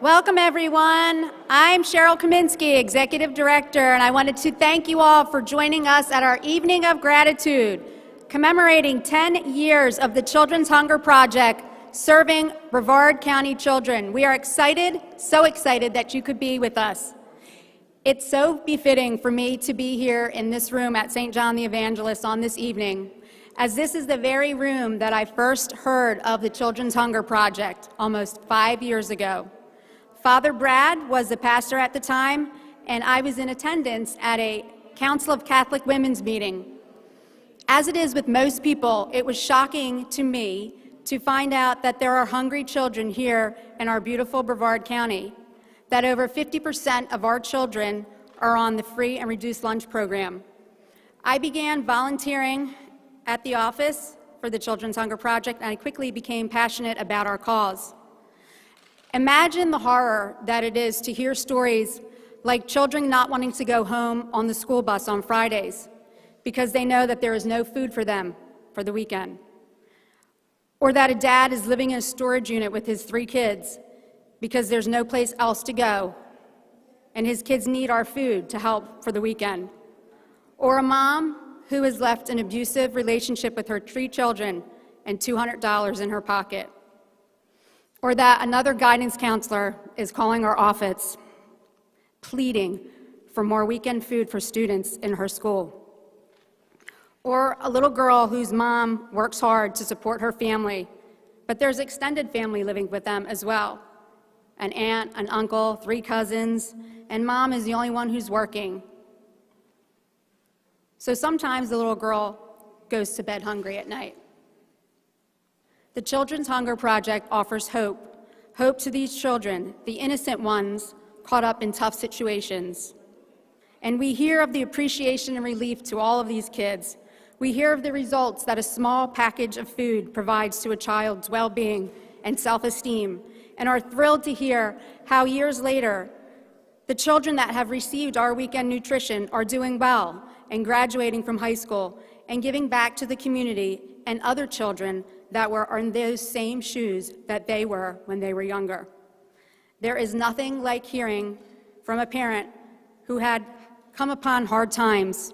Welcome, everyone. I'm Cheryl Kaminsky, Executive Director, and I wanted to thank you all for joining us at our Evening of Gratitude, commemorating 10 years of the Children's Hunger Project serving Brevard County children. We are excited, so excited that you could be with us. It's so befitting for me to be here in this room at St. John the Evangelist on this evening, as this is the very room that I first heard of the Children's Hunger Project almost 5 years ago. Father Brad was the pastor at the time, and I was in attendance at a Council of Catholic Women's meeting. As it is with most people, it was shocking to me to find out that there are hungry children here in our beautiful Brevard County, that over 50% of our children are on the free and reduced lunch program. I began volunteering at the office for the Children's Hunger Project, and I quickly became passionate about our cause. Imagine the horror that it is to hear stories like children not wanting to go home on the school bus on Fridays because they know that there is no food for them for the weekend. Or that a dad is living in a storage unit with his 3 kids because there's no place else to go, and his kids need our food to help for the weekend. Or a mom who has left an abusive relationship with her 3 children and $200 in her pocket. Or that another guidance counselor is calling our office, pleading for more weekend food for students in her school. Or a little girl whose mom works hard to support her family, but there's extended family living with them as well. An aunt, an uncle, 3 cousins, and mom is the only one who's working. So sometimes the little girl goes to bed hungry at night. The Children's Hunger Project offers hope to these children, the innocent ones caught up in tough situations. And we hear of the appreciation and relief to all of these kids. We hear of the results that a small package of food provides to a child's well-being and self-esteem, and are thrilled to hear how years later, the children that have received our weekend nutrition are doing well and graduating from high school and giving back to the community and other children that were in those same shoes that they were when they were younger. There is nothing like hearing from a parent who had come upon hard times,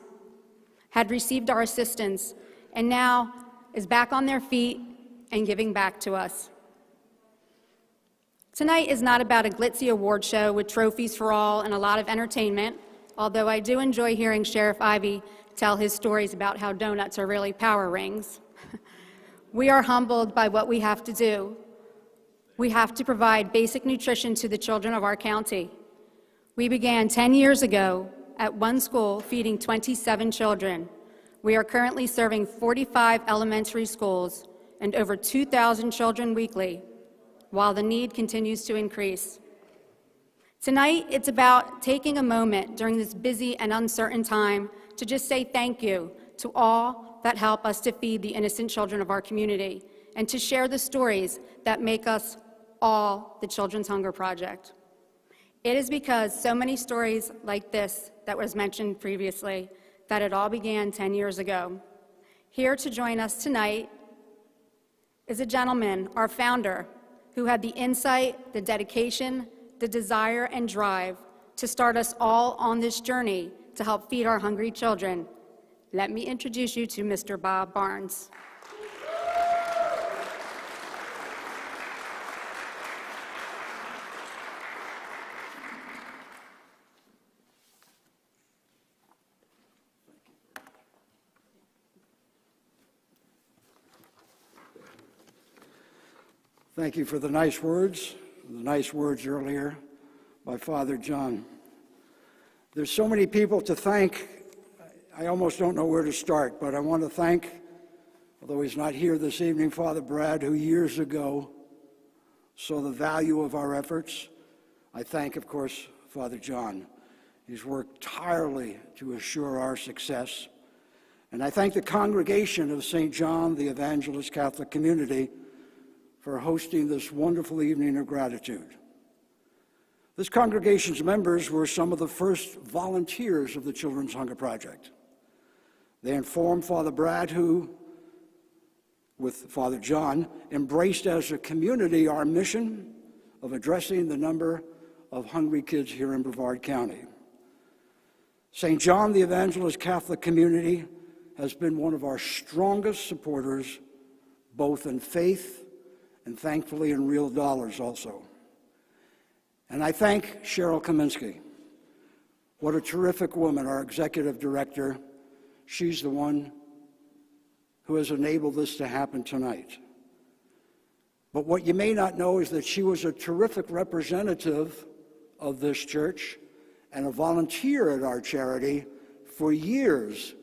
had received our assistance, and now is back on their feet and giving back to us. Tonight is not about a glitzy award show with trophies for all and a lot of entertainment, although I do enjoy hearing Sheriff Ivy tell his stories about how donuts are really power rings. We are humbled by what we have to do. We have to provide basic nutrition to the children of our county. We began 10 years ago at one school feeding 27 children. We are currently serving 45 elementary schools and over 2,000 children weekly, while the need continues to increase. Tonight, it's about taking a moment during this busy and uncertain time to just say thank you to all that help us to feed the innocent children of our community and to share the stories that make us all the Children's Hunger Project. It is because so many stories like this that was mentioned previously that it all began 10 years ago. Here to join us tonight is a gentleman, our founder, who had the insight, the dedication, the desire, and drive to start us all on this journey to help feed our hungry children. Let me introduce you to Mr. Bob Barnes. Thank you for the nice words earlier by Father John. There's so many people to thank, I almost don't know where to start, but I want to thank, although he's not here this evening, Father Brad, who years ago saw the value of our efforts. I thank, of course, Father John. He's worked tirelessly to assure our success. And I thank the congregation of St. John the Evangelist Catholic Community for hosting this wonderful evening of gratitude. This congregation's members were some of the first volunteers of the Children's Hunger Project. They informed Father Brad, who, with Father John, embraced as a community our mission of addressing the number of hungry kids here in Brevard County. St. John the Evangelist Catholic community has been one of our strongest supporters, both in faith and thankfully in real dollars also. And I thank Cheryl Kaminsky. What a terrific woman, our executive director. She's the one who has enabled this to happen tonight. But what you may not know is that she was a terrific representative of this church and a volunteer at our charity for years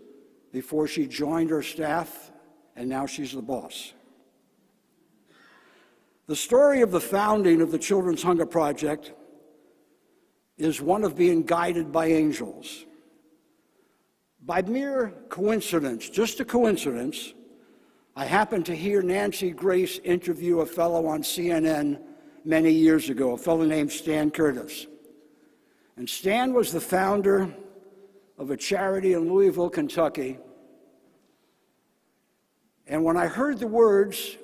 before she joined our staff, and now she's the boss. The story of the founding of the Children's Hunger Project is one of being guided by angels. By mere coincidence, just a coincidence, I happened to hear Nancy Grace interview a fellow on CNN many years ago, a fellow named Stan Curtis. And Stan was the founder of a charity in Louisville, Kentucky. And when I heard the words,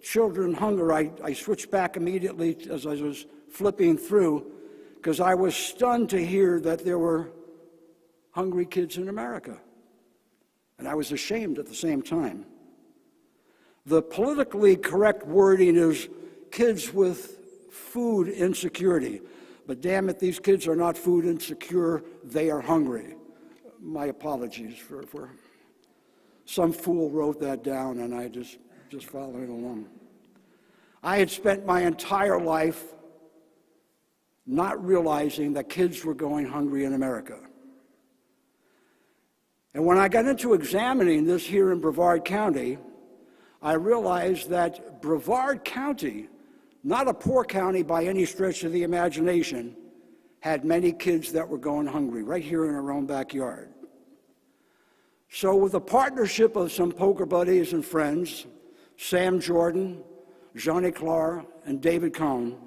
children hunger, I switched back immediately as I was flipping through, because I was stunned to hear that there were hungry kids in America. And I was ashamed at the same time. The politically correct wording is kids with food insecurity. But damn it, these kids are not food insecure, they are hungry. My apologies for some fool wrote that down and I just followed along. I had spent my entire life not realizing that kids were going hungry in America. And when I got into examining this here in Brevard County, I realized that Brevard County, not a poor county by any stretch of the imagination, had many kids that were going hungry right here in our own backyard. So with the partnership of some poker buddies and friends, Sam Jordan, Johnny Clark, and David Cohn,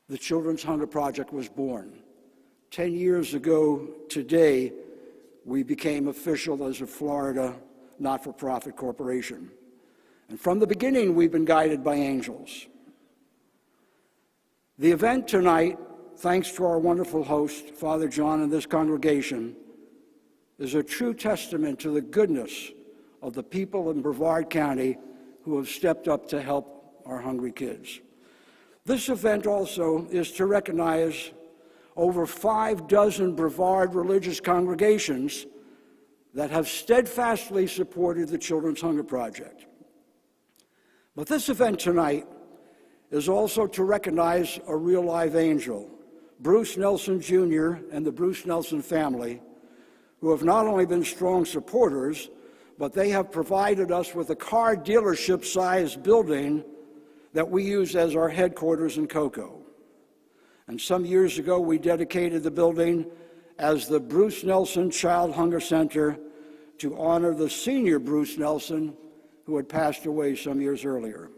the Children's Hunger Project was born. 10 years ago today, we became official as a Florida not-for-profit corporation. And from the beginning, we've been guided by angels. The event tonight, thanks to our wonderful host, Father John, and this congregation, is a true testament to the goodness of the people in Brevard County who have stepped up to help our hungry kids. This event also is to recognize over 6 Brevard religious congregations that have steadfastly supported the Children's Hunger Project. But this event tonight is also to recognize a real live angel, Bruce Nelson Jr. and the Bruce Nelson family, who have not only been strong supporters, but they have provided us with a car dealership-sized building that we use as our headquarters in Cocoa. And some years ago, we dedicated the building as the Bruce Nelson Child Hunger Center to honor the senior Bruce Nelson, who had passed away some years earlier.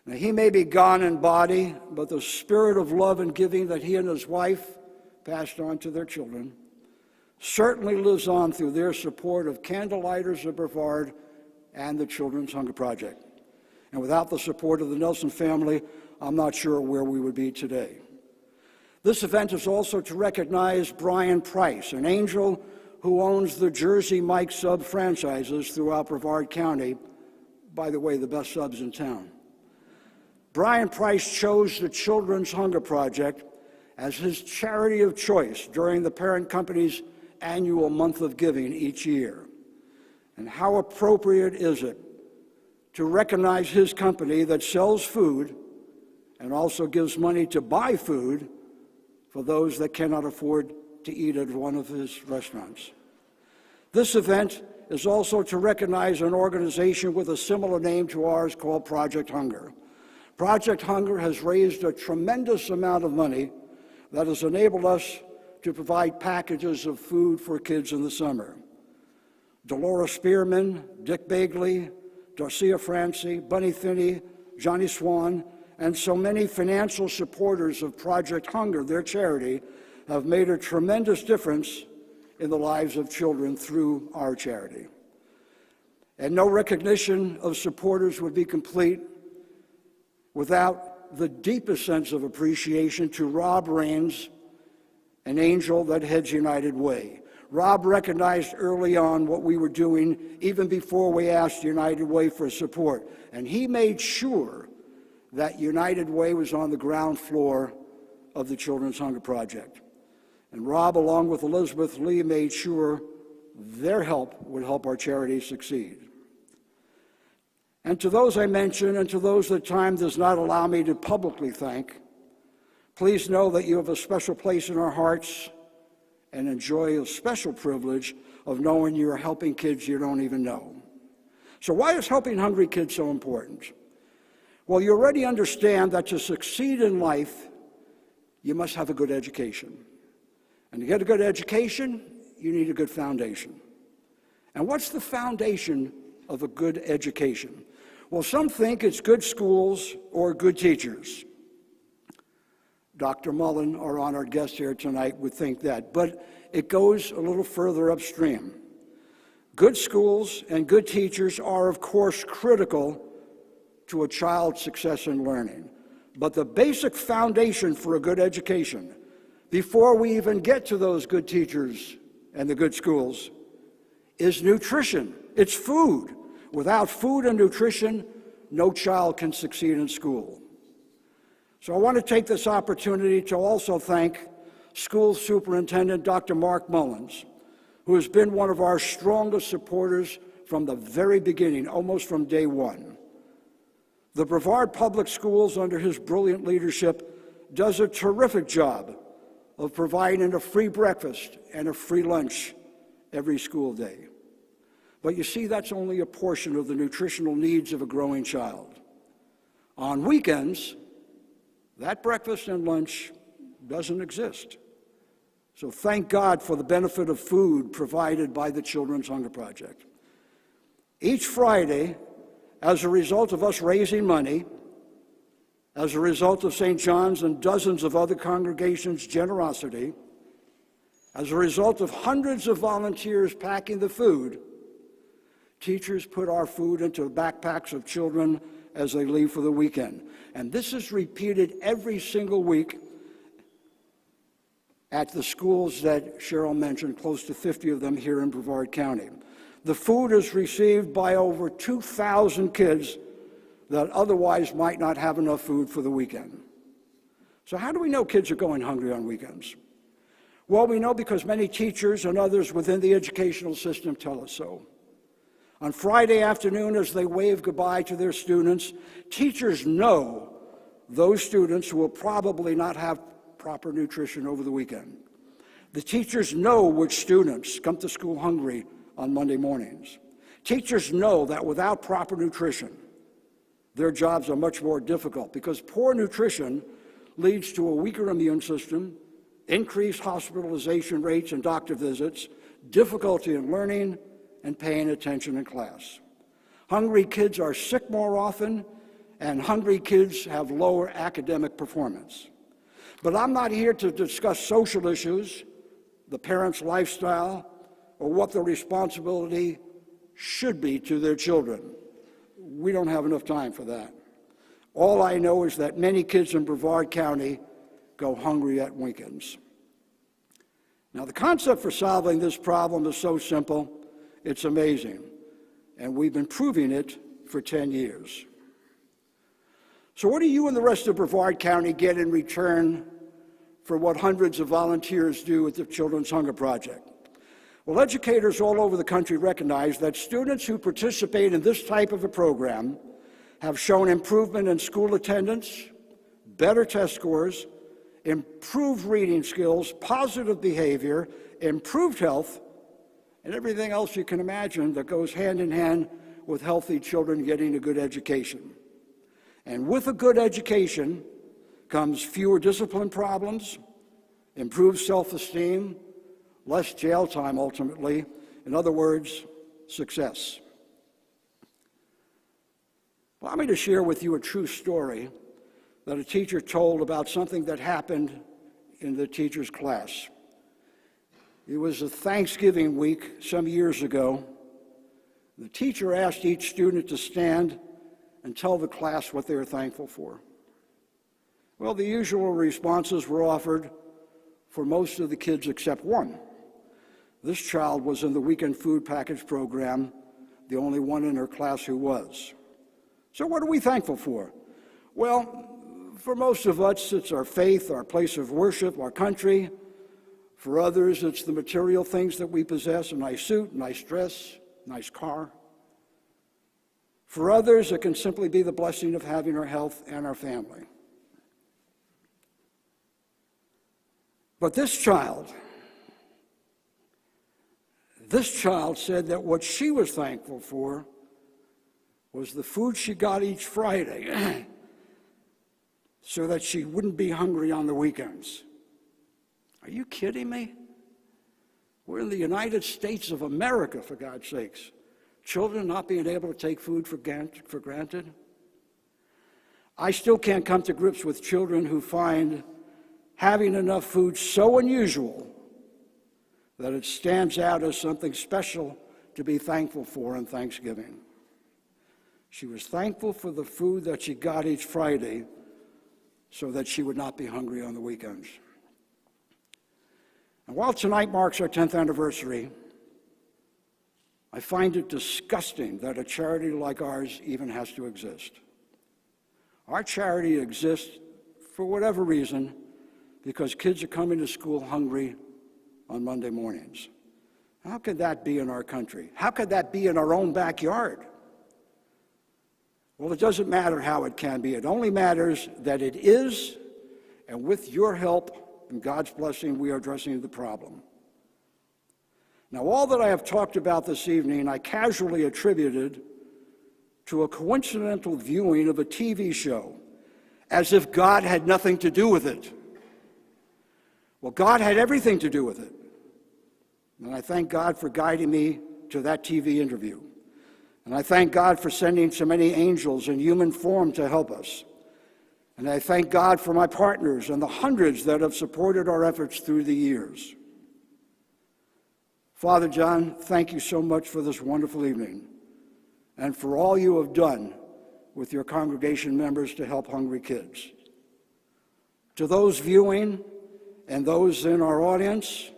Now, he may be gone in body, but the spirit of love and giving that he and his wife passed on to their children certainly lives on through their support of Candlelighters of Brevard and the Children's Hunger Project. And without the support of the Nelson family, I'm not sure where we would be today. This event is also to recognize Brian Price, an angel who owns the Jersey Mike sub franchises throughout Brevard County, by the way, the best subs in town. Brian Price chose the Children's Hunger Project as his charity of choice during the parent company's annual month of giving each year. And how appropriate is it to recognize his company that sells food and also gives money to buy food for those that cannot afford to eat at one of his restaurants. This event is also to recognize an organization with a similar name to ours called Project Hunger. Project Hunger has raised a tremendous amount of money that has enabled us to provide packages of food for kids in the summer. Dolores Spearman, Dick Bagley, Darcia Francie, Bunny Finney, Johnny Swan, and so many financial supporters of Project Hunger, their charity, have made a tremendous difference in the lives of children through our charity. And no recognition of supporters would be complete without the deepest sense of appreciation to Rob Raines, an angel that heads United Way. Rob recognized early on what we were doing, even before we asked United Way for support. And he made sure that United Way was on the ground floor of the Children's Hunger Project. And Rob, along with Elizabeth Lee, made sure their help would help our charity succeed. And to those I mentioned, and to those that time does not allow me to publicly thank, please know that you have a special place in our hearts and enjoy a special privilege of knowing you are helping kids you don't even know. So why is helping hungry kids so important? Well, you already understand that to succeed in life, you must have a good education. And to get a good education, you need a good foundation. And what's the foundation of a good education? Well, some think it's good schools or good teachers. Dr. Mullen, our honored guest here tonight, would think that, but it goes a little further upstream. Good schools and good teachers are, of course, critical to a child's success in learning. But the basic foundation for a good education, before we even get to those good teachers and the good schools, is nutrition. It's food. Without food and nutrition, no child can succeed in school. So I want to take this opportunity to also thank School Superintendent Dr. Mark Mullins, who has been one of our strongest supporters from the very beginning, almost from day one. The Brevard Public Schools, under his brilliant leadership, does a terrific job of providing a free breakfast and a free lunch every school day. But you see, that's only a portion of the nutritional needs of a growing child. On weekends, that breakfast and lunch doesn't exist. So thank God for the benefit of food provided by the Children's Hunger Project. Each Friday, as a result of us raising money, as a result of St. John's and dozens of other congregations' generosity, as a result of hundreds of volunteers packing the food, teachers put our food into backpacks of children as they leave for the weekend. And this is repeated every single week at the schools that Cheryl mentioned, close to 50 of them here in Brevard County. The food is received by over 2,000 kids that otherwise might not have enough food for the weekend. So how do we know kids are going hungry on weekends? Well, we know because many teachers and others within the educational system tell us so. On Friday afternoon, as they wave goodbye to their students, teachers know those students who will probably not have proper nutrition over the weekend. The teachers know which students come to school hungry on Monday mornings. Teachers know that without proper nutrition, their jobs are much more difficult because poor nutrition leads to a weaker immune system, increased hospitalization rates and doctor visits, difficulty in learning, and paying attention in class. Hungry kids are sick more often, and hungry kids have lower academic performance. But I'm not here to discuss social issues, the parents' lifestyle, or what the responsibility should be to their children. We don't have enough time for that. All I know is that many kids in Brevard County go hungry at weekends. Now, the concept for solving this problem is so simple, it's amazing, and we've been proving it for 10 years. So what do you and the rest of Brevard County get in return for what hundreds of volunteers do at the Children's Hunger Project? Well, educators all over the country recognize that students who participate in this type of a program have shown improvement in school attendance, better test scores, improved reading skills, positive behavior, improved health, and everything else you can imagine that goes hand in hand with healthy children getting a good education. And with a good education comes fewer discipline problems, improved self-esteem, less jail time ultimately. In other words, success. Allow me to share with you a true story that a teacher told about something that happened in the teacher's class. It was a Thanksgiving week some years ago. The teacher asked each student to stand and tell the class what they were thankful for. Well, the usual responses were offered for most of the kids except one. This child was in the weekend food package program, the only one in her class who was. So what are we thankful for? Well, for most of us, it's our faith, our place of worship, our country. For others, it's the material things that we possess, a nice suit, nice dress, nice car. For others, it can simply be the blessing of having our health and our family. But this child said that what she was thankful for was the food she got each Friday so that she wouldn't be hungry on the weekends. Are you kidding me? We're in the United States of America, for God's sakes. Children not being able to take food for granted? I still can't come to grips with children who find having enough food so unusual that it stands out as something special to be thankful for on Thanksgiving. She was thankful for the food that she got each Friday so that she would not be hungry on the weekends. And while tonight marks our 10th anniversary, I find it disgusting that a charity like ours even has to exist. Our charity exists, for whatever reason, because kids are coming to school hungry on Monday mornings. How could that be in our country? How could that be in our own backyard? Well, it doesn't matter how it can be. It only matters that it is, and with your help and God's blessing, we are addressing the problem. Now, all that I have talked about this evening, I casually attributed to a coincidental viewing of a TV show, as if God had nothing to do with it. Well, God had everything to do with it. And I thank God for guiding me to that TV interview. And I thank God for sending so many angels in human form to help us. And I thank God for my partners and the hundreds that have supported our efforts through the years. Father John, thank you so much for this wonderful evening and for all you have done with your congregation members to help hungry kids. To those viewing and those in our audience,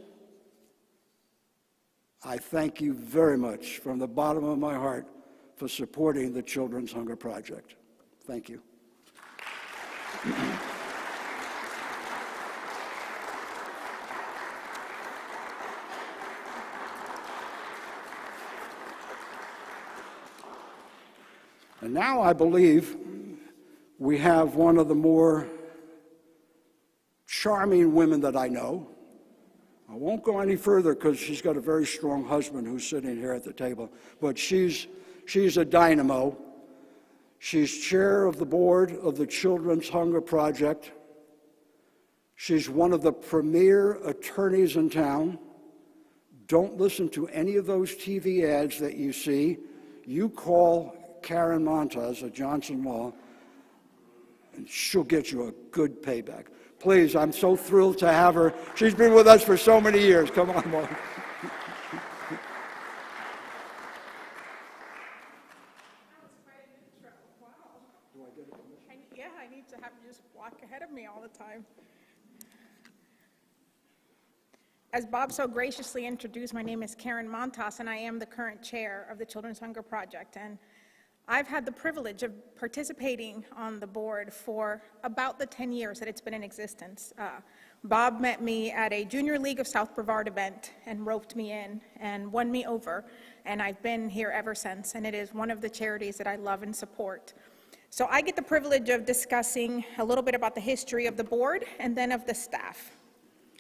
I thank you very much from the bottom of my heart for supporting the Children's Hunger Project. Thank you. And now I believe we have one of the more charming women that I know. I won't go any further because she's got a very strong husband who's sitting here at the table, but she's a dynamo. She's chair of the board of the Children's Hunger Project. She's one of the premier attorneys in town. Don't listen to any of those TV ads that you see. You call Karen Montas at Johnson Law, and she'll get you a good payback. Please, I'm so thrilled to have her. She's been with us for so many years. Come on, Mom. Yeah, I need to have you just walk ahead of me all the time. As Bob so graciously introduced, my name is Karen Montas, and I am the current chair of the Children's Hunger Project. And I've had the privilege of participating on the board for about the 10 years that it's been in existence. Bob met me at a Junior League of South Brevard event and roped me in and won me over, and I've been here ever since, and it is one of the charities that I love and support. So I get the privilege of discussing a little bit about the history of the board and then of the staff.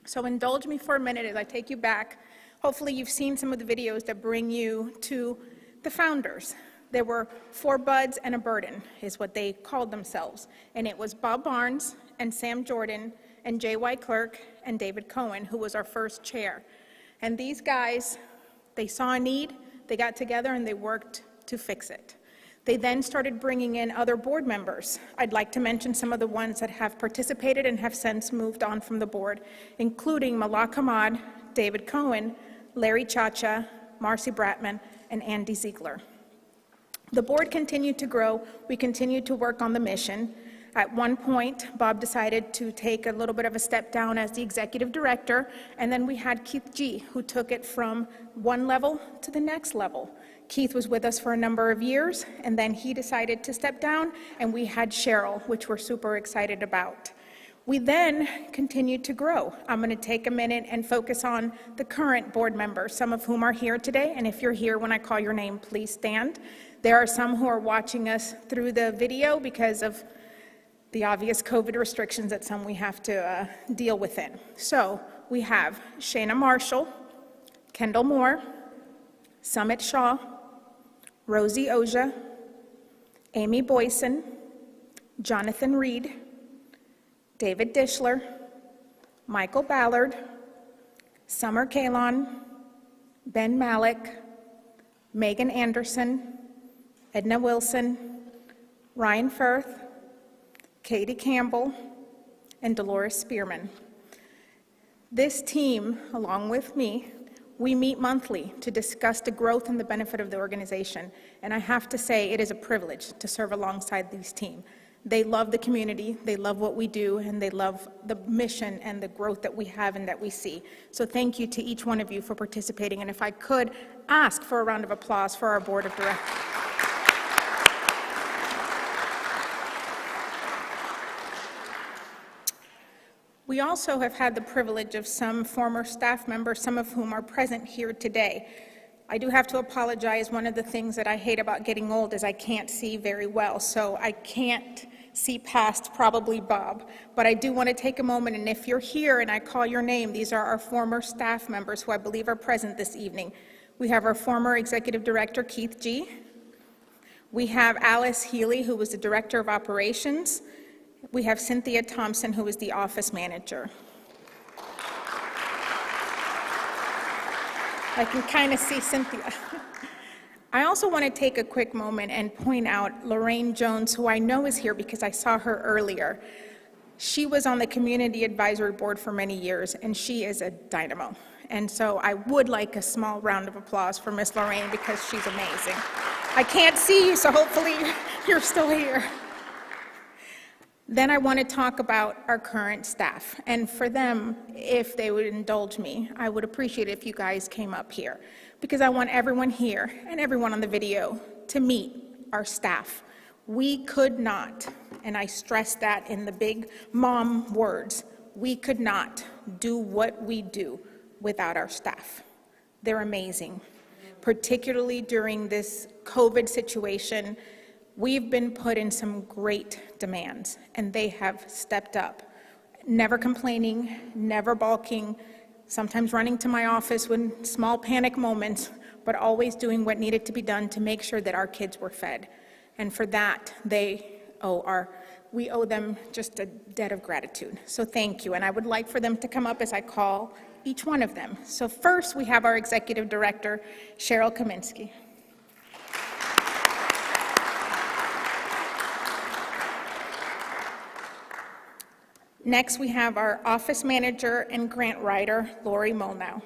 So indulge me for a minute as I take you back. Hopefully you've seen some of the videos that bring you to the founders. There were 4 buds and a burden, is what they called themselves. And it was Bob Barnes and Sam Jordan and J.Y. Clerk and David Cohen, who was our first chair. And these guys, they saw a need, they got together and they worked to fix it. They then started bringing in other board members. I'd like to mention some of the ones that have participated and have since moved on from the board, including Malak Hamad, David Cohen, Larry Chacha, Marcy Bratman, and Andy Ziegler. The board continued to grow. We continued to work on the mission. At one point, Bob decided to take a little bit of a step down as the executive director, and then we had Keith G., who took it from one level to the next level. Keith was with us for a number of years, and then he decided to step down, and we had Cheryl, which we're super excited about. We then continued to grow. I'm going to take a minute and focus on the current board members, some of whom are here today, and if you're here when I call your name, please stand. There are some who are watching us through the video because of the obvious COVID restrictions that some we have to deal within. So we have Shayna Marshall, Kendall Moore, Summit Shaw, Rosie Oja, Amy Boyson, Jonathan Reed, David Dishler, Michael Ballard, Summer Kalon, Ben Malik, Megan Anderson, Edna Wilson, Ryan Firth, Katie Campbell, and Dolores Spearman. This team, along with me, we meet monthly to discuss the growth and the benefit of the organization, and I have to say it is a privilege to serve alongside this team. They love the community, they love what we do, and they love the mission and the growth that we have and that we see. So thank you to each one of you for participating, and if I could ask for a round of applause for our board of directors. We also have had the privilege of some former staff members, some of whom are present here today. I do have to apologize. One of the things that I hate about getting old is I can't see very well, so I can't see past probably Bob. But I do want to take a moment, and if you're here and I call your name, these are our former staff members who I believe are present this evening. We have our former executive director, Keith G. We have Alice Healy, who was the director of operations. We have Cynthia Thompson, who is the office manager. I can kind of see Cynthia. I also want to take a quick moment and point out Lorraine Jones, who I know is here because I saw her earlier. She was on the Community Advisory Board for many years, and she is a dynamo. And so I would like a small round of applause for Miss Lorraine because she's amazing. I can't see you, so hopefully you're still here. Then I want to talk about our current staff, and for them, if they would indulge me, I would appreciate it if you guys came up here, because I want everyone here and everyone on the video to meet our staff. We could not, and I stress that in the big mom words, we could not do what we do without our staff. They're amazing, particularly during this COVID situation. We've been put in some great demands, and they have stepped up, never complaining, never balking, sometimes running to my office with small panic moments, but always doing what needed to be done to make sure that our kids were fed. And for that, we owe them just a debt of gratitude. So thank you, and I would like for them to come up as I call each one of them. So first, we have our executive director, Cheryl Kaminsky. Next, we have our office manager and grant writer, Lori Molnow.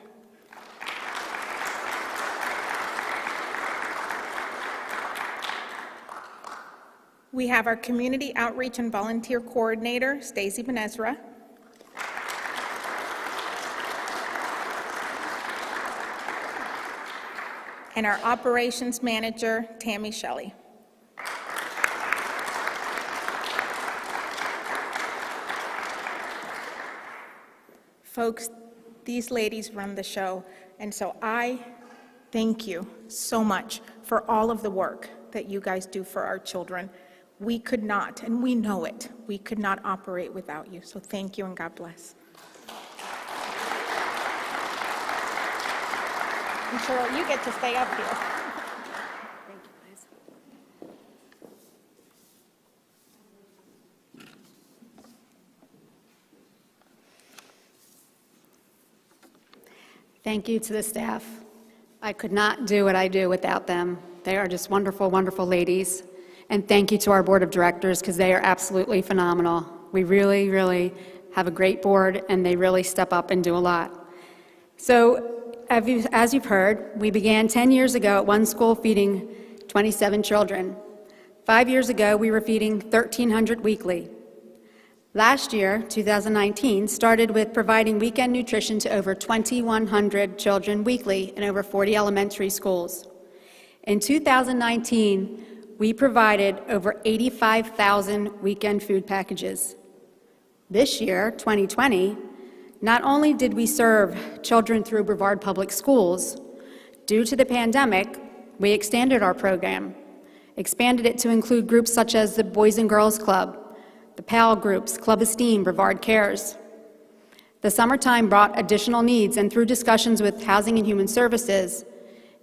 We have our community outreach and volunteer coordinator, Stacy Benezra. And our operations manager, Tammy Shelley. Folks, these ladies run the show, and so I thank you so much for all of the work that you guys do for our children. We could not, and we know it, we could not operate without you, so thank you and God bless. And Cheryl, you get to stay up here. Thank you, guys. Thank you to the staff. I could not do what I do without them. They are just wonderful, wonderful ladies. And thank you to our board of directors because they are absolutely phenomenal. We really, really have a great board and they really step up and do a lot. So as you've heard, we began 10 years ago at one school feeding 27 children. 5 years ago, we were feeding 1,300 weekly. Last year, 2019, started with providing weekend nutrition to over 2,100 children weekly in over 40 elementary schools. In 2019, we provided over 85,000 weekend food packages. This year, 2020, not only did we serve children through Brevard Public Schools, due to the pandemic, we extended our program, expanded it to include groups such as the Boys and Girls Club, the PAL groups, Club Esteem, Brevard Cares. The summertime brought additional needs, and through discussions with Housing and Human Services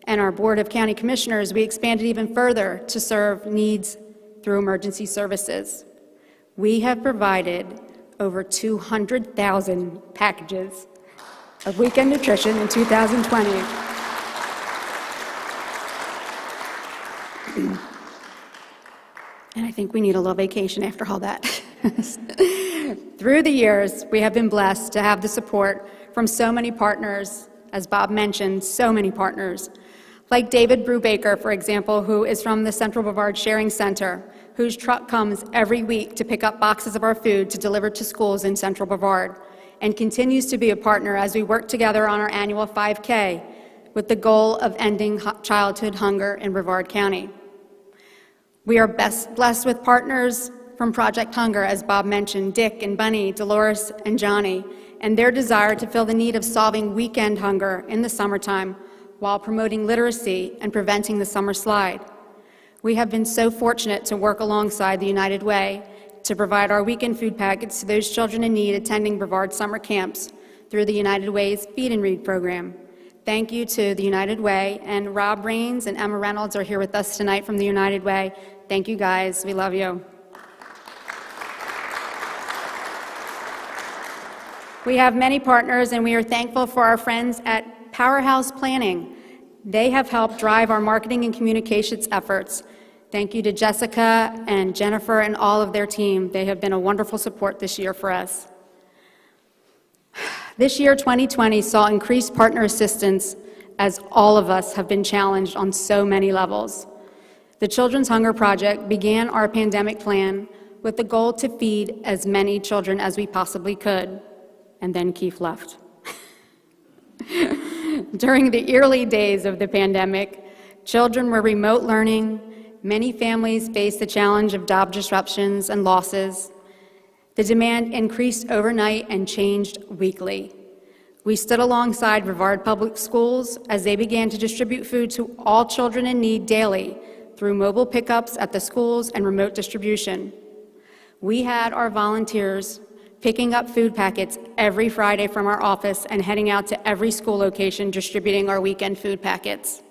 and our Board of County Commissioners, we expanded even further to serve needs through emergency services. We have provided over 200,000 packages of weekend nutrition in 2020. And I think we need a little vacation after all that. Through the years, we have been blessed to have the support from so many partners, as Bob mentioned, so many partners, like David Brubaker, for example, who is from the Central Brevard Sharing Center, whose truck comes every week to pick up boxes of our food to deliver to schools in Central Brevard, and continues to be a partner as we work together on our annual 5K with the goal of ending childhood hunger in Brevard County. We are blessed with partners from Project Hunger, as Bob mentioned, Dick and Bunny, Dolores and Johnny, and their desire to fill the need of solving weekend hunger in the summertime while promoting literacy and preventing the summer slide. We have been so fortunate to work alongside the United Way to provide our weekend food packets to those children in need attending Brevard summer camps through the United Way's Feed and Read program. Thank you to the United Way, and Rob Raines and Emma Reynolds are here with us tonight from the United Way. Thank you guys, we love you. We have many partners, and we are thankful for our friends at Powerhouse Planning. They have helped drive our marketing and communications efforts. Thank you to Jessica and Jennifer and all of their team. They have been a wonderful support this year for us. This year, 2020, saw increased partner assistance as all of us have been challenged on so many levels. The Children's Hunger Project began our pandemic plan with the goal to feed as many children as we possibly could, and then Keith left. During the early days of the pandemic, children were remote learning. Many families faced the challenge of job disruptions and losses. The demand increased overnight and changed weekly. We stood alongside Brevard Public Schools as they began to distribute food to all children in need daily through mobile pickups at the schools and remote distribution. We had our volunteers picking up food packets every Friday from our office and heading out to every school location distributing our weekend food packets.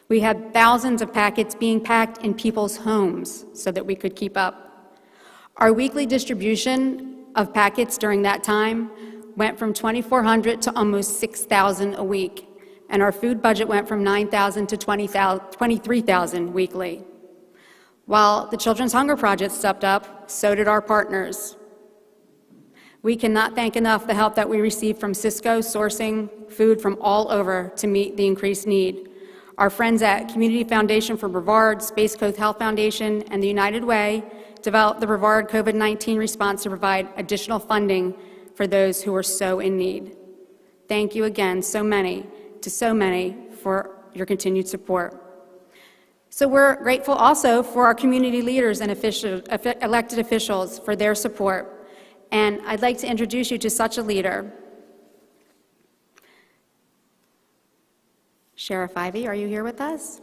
We had thousands of packets being packed in people's homes so that we could keep up. Our weekly distribution of packets during that time went from 2,400 to almost 6,000 a week, and our food budget went from 9,000 to 23,000 weekly. While the Children's Hunger Project stepped up, so did our partners. We cannot thank enough the help that we received from Cisco sourcing food from all over to meet the increased need. Our friends at Community Foundation for Brevard, Space Coast Health Foundation, and the United Way developed the Brevard COVID-19 response to provide additional funding for those who are so in need. Thank you again, so many for your continued support. So we're grateful also for our community leaders and elected officials for their support. And I'd like to introduce you to such a leader. Sheriff Ivey, are you here with us?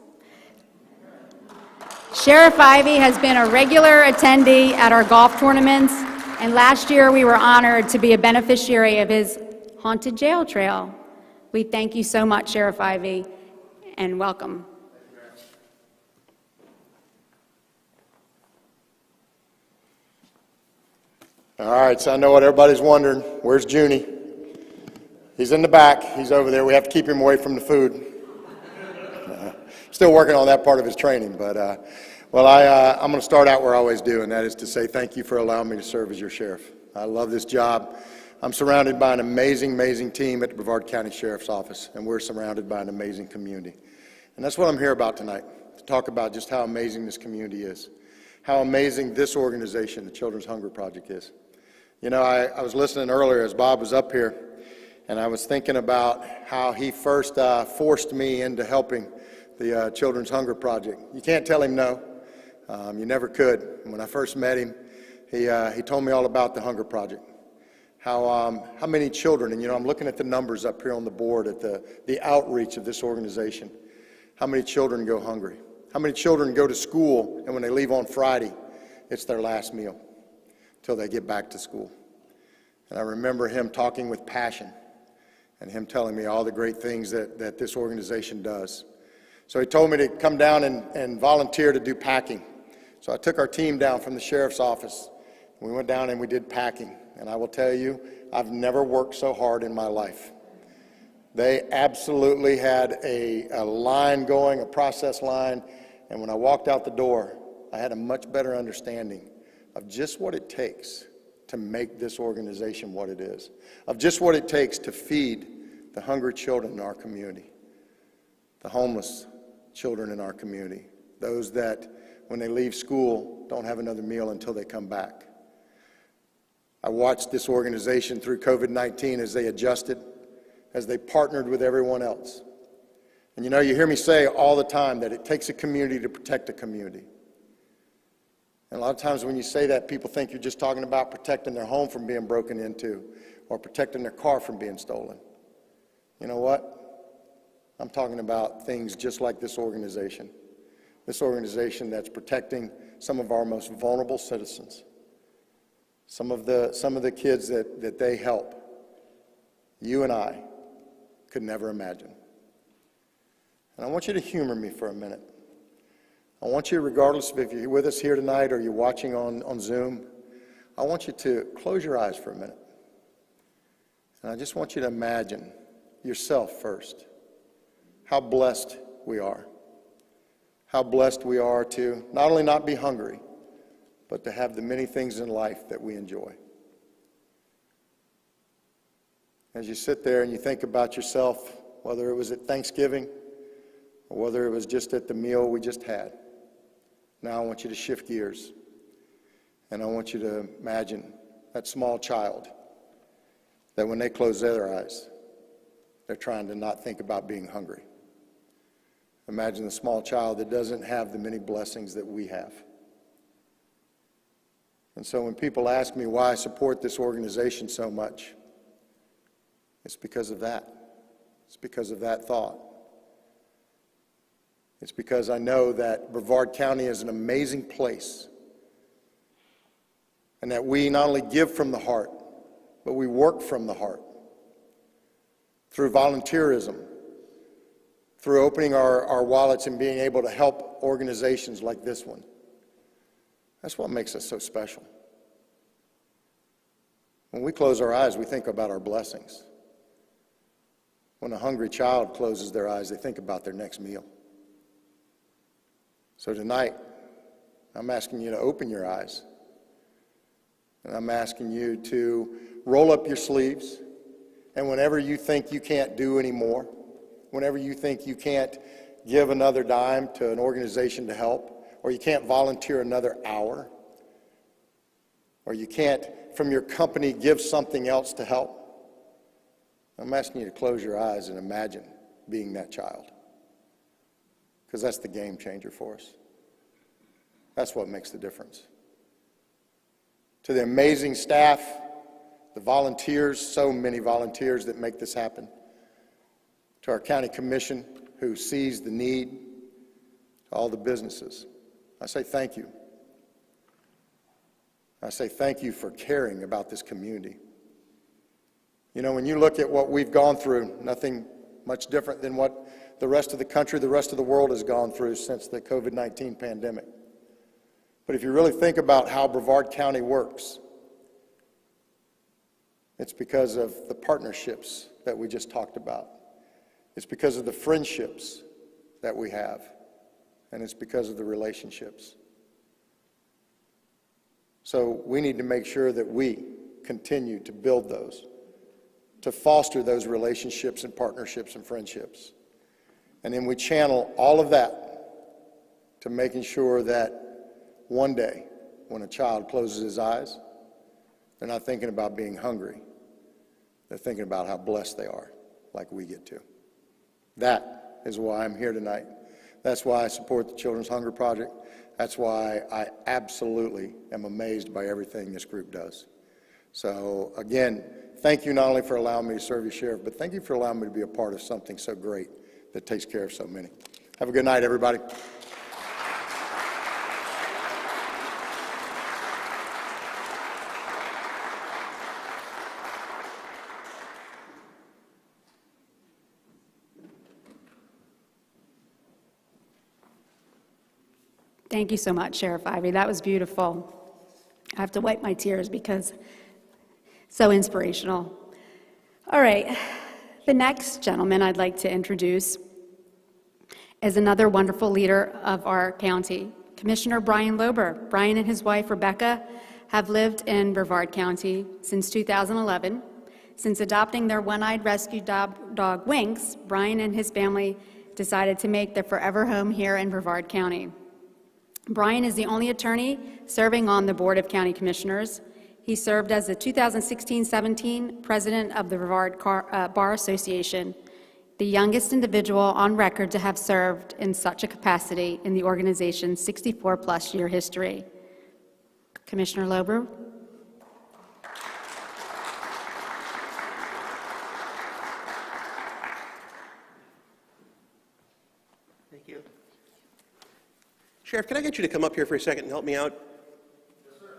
Sheriff Ivey has been a regular attendee at our golf tournaments, and last year we were honored to be a beneficiary of his Haunted Jail Trail. We thank you so much, Sheriff Ivey, and welcome. All right, so I know what everybody's wondering. Where's Junie? He's in the back. He's over there. We have to keep him away from the food. Still working on that part of his training, but I'm going to start out where I always do, and that is to say thank you for allowing me to serve as your sheriff. I love this job. I'm surrounded by an amazing, amazing team at the Brevard County Sheriff's Office, and we're surrounded by an amazing community. And that's what I'm here about tonight, to talk about just how amazing this community is. how amazing this organization, the Children's Hunger Project, is. You know, I was listening earlier as Bob was up here, and I was thinking about how he first forced me into helping the Children's Hunger Project. You can't tell him no. You never could. When I first met him, he told me all about the Hunger Project. How many children, and you know, I'm looking at the numbers up here on the board at the outreach of this organization. How many children go hungry? How many children go to school, and when they leave on Friday, it's their last meal until they get back to school? And I remember him talking with passion and him telling me all the great things that this organization does. So he told me to come down and volunteer to do packing. So I took our team down from the sheriff's office. We went down and we did packing. And I will tell you, I've never worked so hard in my life. They absolutely had a line going, a process line. And when I walked out the door, I had a much better understanding of just what it takes to make this organization what it is, of just what it takes to feed the hungry children in our community, the homeless children in our community, those that when they leave school don't have another meal until they come back. I watched this organization through COVID-19 as they adjusted, as they partnered with everyone else. And you know, you hear me say all the time that it takes a community to protect a community. And a lot of times when you say that, people think you're just talking about protecting their home from being broken into or protecting their car from being stolen. You know what? I'm talking about things just like this organization that's protecting some of our most vulnerable citizens, some of the kids that they help. You and I could never imagine. And I want you to humor me for a minute. I want you, regardless of if you're with us here tonight or you're watching on Zoom, I want you to close your eyes for a minute. And I just want you to imagine yourself first, how blessed we are. How blessed we are to not only not be hungry, but to have the many things in life that we enjoy. As you sit there and you think about yourself, whether it was at Thanksgiving or whether it was just at the meal we just had, now I want you to shift gears, and I want you to imagine that small child that when they close their eyes, they're trying to not think about being hungry. Imagine the small child that doesn't have the many blessings that we have. And so when people ask me why I support this organization so much, it's because of that. It's because of that thought. It's because I know that Brevard County is an amazing place, and that we not only give from the heart, but we work from the heart through volunteerism, through opening our wallets and being able to help organizations like this one. That's what makes us so special. When we close our eyes, we think about our blessings. When a hungry child closes their eyes, they think about their next meal. So tonight, I'm asking you to open your eyes. And I'm asking you to roll up your sleeves. And whenever you think you can't do any more, whenever you think you can't give another dime to an organization to help, or you can't volunteer another hour, or you can't, from your company, give something else to help, I'm asking you to close your eyes and imagine being that child. Because that's the game changer for us. That's what makes the difference. To the amazing staff, the volunteers, so many volunteers that make this happen. To our county commission who sees the need, to all the businesses, I say thank you. I say thank you for caring about this community. You know, when you look at what we've gone through, nothing much different than what the rest of the country, the rest of the world has gone through since the COVID-19 pandemic. But if you really think about how Brevard County works, it's because of the partnerships that we just talked about. It's because of the friendships that we have, and it's because of the relationships. So we need to make sure that we continue to build those, to foster those relationships and partnerships and friendships. And then we channel all of that to making sure that one day, when a child closes his eyes, they're not thinking about being hungry. They're thinking about how blessed they are, like we get to. That is why I'm here tonight. That's why I support the Children's Hunger Project. That's why I absolutely am amazed by everything this group does. So again, thank you not only for allowing me to serve as sheriff, but thank you for allowing me to be a part of something so great that takes care of so many. Have a good night, everybody. Thank you so much, Sheriff Ivey. That was beautiful. I have to wipe my tears because so inspirational. All right, the next gentleman I'd like to introduce is another wonderful leader of our county, Commissioner Brian Lober. Brian and his wife, Rebecca, have lived in Brevard County since 2011. Since adopting their one-eyed rescue dog, Winks, Brian and his family decided to make their forever home here in Brevard County. Brian is the only attorney serving on the Board of County Commissioners. He served as the 2016-17 president of the Brevard Bar Association, the youngest individual on record to have served in such a capacity in the organization's 64-plus year history. Commissioner Lober. Thank you. Sheriff, can I get you to come up here for a second and help me out? Yes, sir.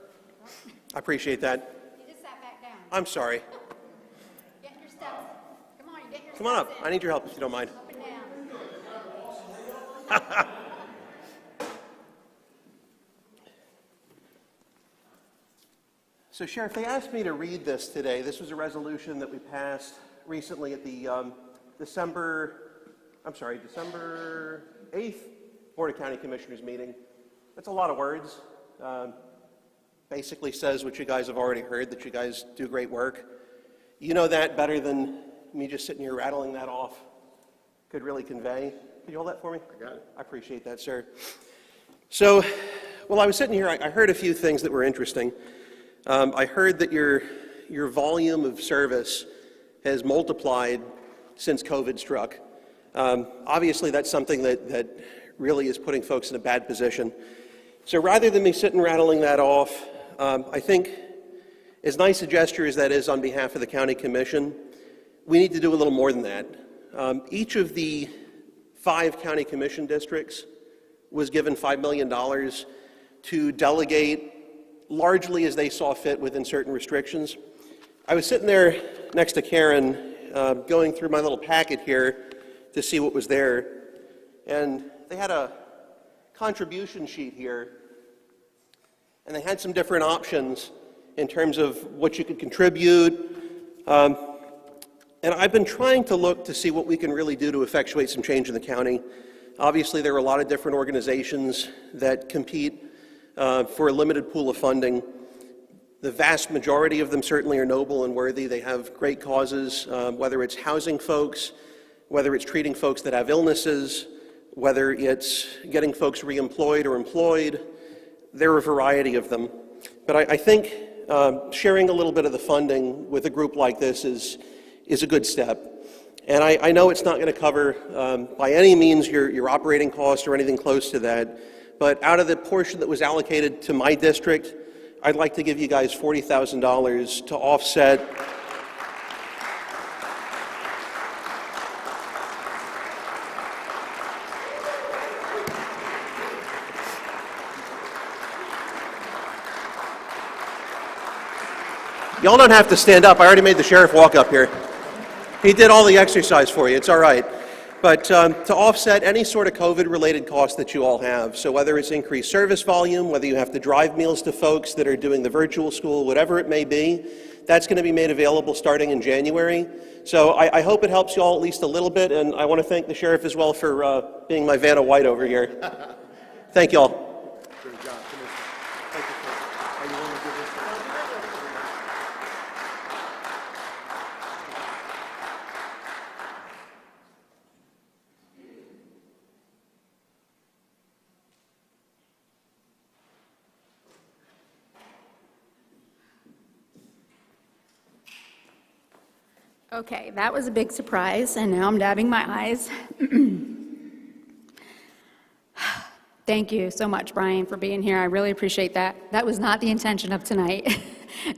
I appreciate that. You just sat back down. I'm sorry. Get your steps. Come on, you get your Come on up. steps in. I need your help if you don't mind. Up and down. So, Sheriff, they asked me to read this today. This was a resolution that we passed recently at the December 8th Board of County Commissioners meeting. That's a lot of words. Basically says what you guys have already heard, that you guys do great work. You know that better than me just sitting here rattling that off could really convey. Could you hold that for me? I got it. I appreciate that, sir. So, while I was sitting here, I heard a few things that were interesting. I heard that your volume of service has multiplied since COVID struck. Obviously, that's something that really is putting folks in a bad position. So rather than me sitting rattling that off, I think as nice a gesture as that is on behalf of the county commission, we need to do a little more than that. Each of the 5 county commission districts was given $5 million to delegate largely as they saw fit within certain restrictions. I was sitting there next to Karen, going through my little packet here to see what was there, and they had a contribution sheet here, and they had some different options in terms of what you could contribute. And I've been trying to look to see what we can really do to effectuate some change in the county. Obviously, there are a lot of different organizations that compete for a limited pool of funding. The vast majority of them certainly are noble and worthy. They have great causes, whether it's housing folks, whether it's treating folks that have illnesses, whether it's getting folks reemployed or employed. There are a variety of them. But I think sharing a little bit of the funding with a group like this is a good step. And I know it's not going to cover by any means your operating costs or anything close to that, but out of the portion that was allocated to my district, I'd like to give you guys $40,000 to offset Y'all don't have to stand up. I already made the sheriff walk up here. He did all the exercise for you. It's all right. But to offset any sort of COVID-related costs that you all have, so whether it's increased service volume, whether you have to drive meals to folks that are doing the virtual school, whatever it may be, that's going to be made available starting in January. So I hope it helps you all at least a little bit, and I want to thank the sheriff as well for being my Vanna White over here. Thank you all. Good job, Commissioner. Thank you, sir. Are you willing to give this to Okay, that was a big surprise, and now I'm dabbing my eyes. Thank you so much, Brian, for being here. I really appreciate that. That was not the intention of tonight.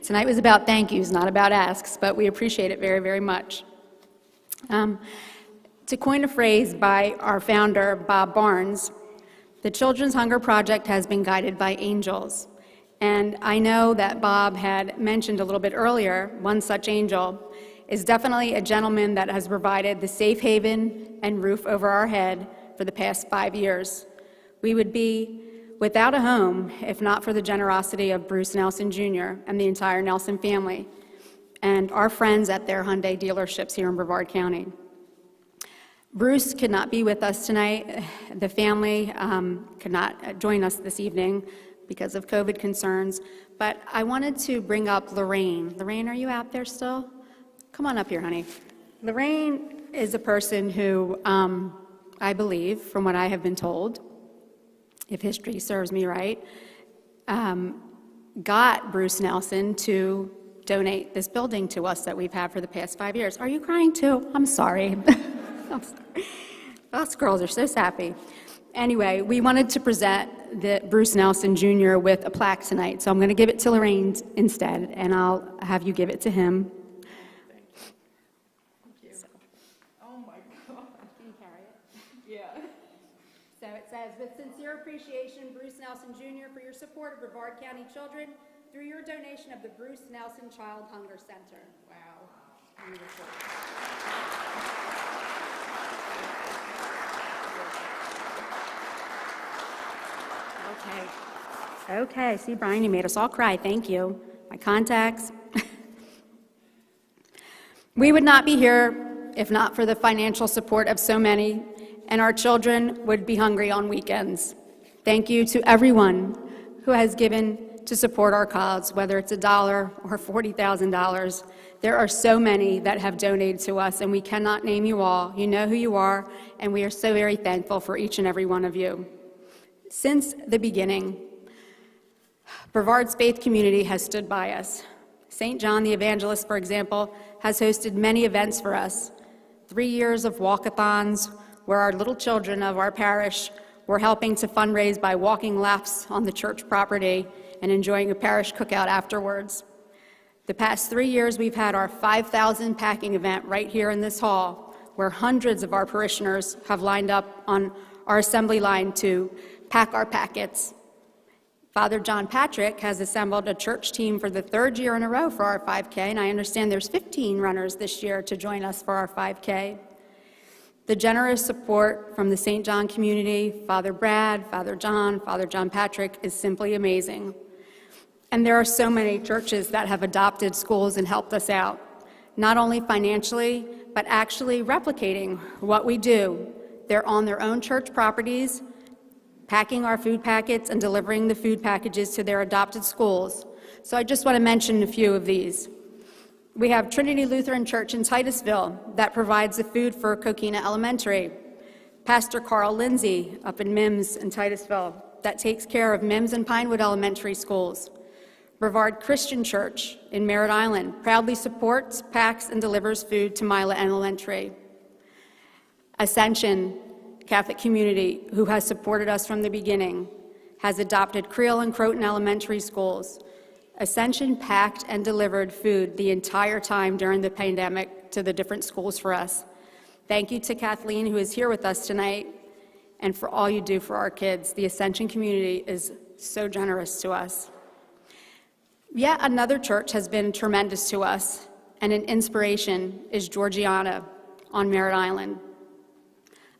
Tonight was about thank yous, not about asks, but we appreciate it very, very much. To coin a phrase by our founder, Bob Barnes, the Children's Hunger Project has been guided by angels. And I know that Bob had mentioned a little bit earlier, one such angel is definitely a gentleman that has provided the safe haven and roof over our head for the past 5 years. We would be without a home if not for the generosity of Bruce Nelson Jr. and the entire Nelson family and our friends at their Hyundai dealerships here in Brevard County. Bruce could not be with us tonight. The family could not join us this evening because of COVID concerns, but I wanted to bring up Lorraine. Lorraine, are you out there still? Come on up here, honey. Lorraine is a person who, I believe, from what I have been told, if history serves me right, got Bruce Nelson to donate this building to us that we've had for the past 5 years. Are you crying too? I'm sorry. I'm sorry. Us girls are so sappy. Anyway, we wanted to present the Bruce Nelson Jr. with a plaque tonight, so I'm going to give it to Lorraine instead, and I'll have you give it to him. So it says, with sincere appreciation, Bruce Nelson Jr., for your support of Brevard County children through your donation of the Bruce Nelson Child Hunger Center. Wow. Beautiful. Okay. See, Brian, you made us all cry. Thank you. My contacts. We would not be here if not for the financial support of so many, and our children would be hungry on weekends. Thank you to everyone who has given to support our cause, whether it's $1 or $40,000. There are so many that have donated to us, and we cannot name you all. You know who you are, and we are so very thankful for each and every one of you. Since the beginning, Brevard's faith community has stood by us. St. John the Evangelist, for example, has hosted many events for us. 3 years of walkathons, where our little children of our parish were helping to fundraise by walking laps on the church property and enjoying a parish cookout afterwards. The past 3 years, we've had our 5,000 packing event right here in this hall, where hundreds of our parishioners have lined up on our assembly line to pack our packets. Father John Patrick has assembled a church team for the 3rd year in a row for our 5K, and I understand there's 15 runners this year to join us for our 5K. The generous support from the St. John community, Father Brad, Father John Patrick, is simply amazing. And there are so many churches that have adopted schools and helped us out, not only financially, but actually replicating what we do. They're on their own church properties, packing our food packets and delivering the food packages to their adopted schools. So I just want to mention a few of these. We have Trinity Lutheran Church in Titusville that provides the food for Coquina Elementary. Pastor Carl Lindsay up in Mims in Titusville that takes care of Mims and Pinewood Elementary schools. Brevard Christian Church in Merritt Island proudly supports, packs, and delivers food to Mila Elementary. Ascension Catholic community, who has supported us from the beginning, has adopted Creel and Croton Elementary schools. Ascension packed and delivered food the entire time during the pandemic to the different schools for us. Thank you to Kathleen, who is here with us tonight, and for all you do for our kids. The Ascension community is so generous to us. Yet another church has been tremendous to us, and an inspiration is Georgiana on Merritt Island.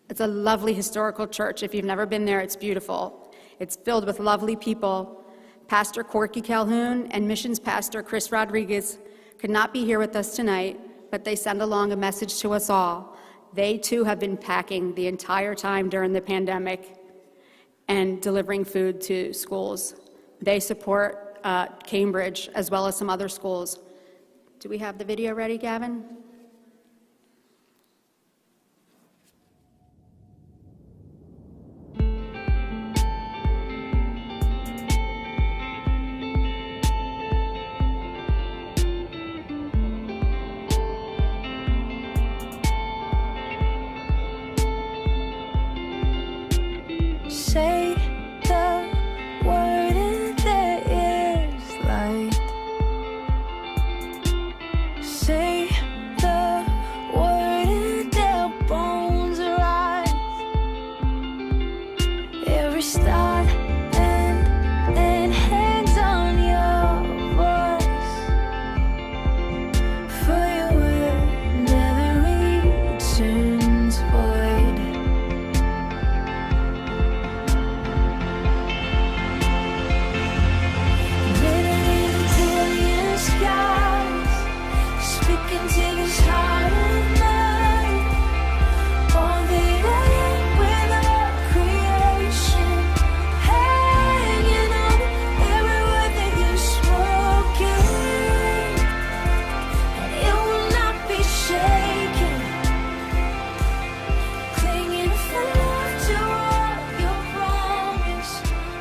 It's a lovely historical church. If you've never been there, it's beautiful. It's filled with lovely people. Pastor Corky Calhoun and missions pastor Chris Rodriguez could not be here with us tonight, but they send along a message to us all. They too have been packing the entire time during the pandemic and delivering food to schools. They support Cambridge as well as some other schools. Do we have the video ready, Gavin? every start and hangs on your voice. For your word never returns void. Written in brilliant skies, speaking to this heart of mine. All the earth with all creation, hanging on every word that you've spoken, and it will not be shaken. Clinging for love to all your promise,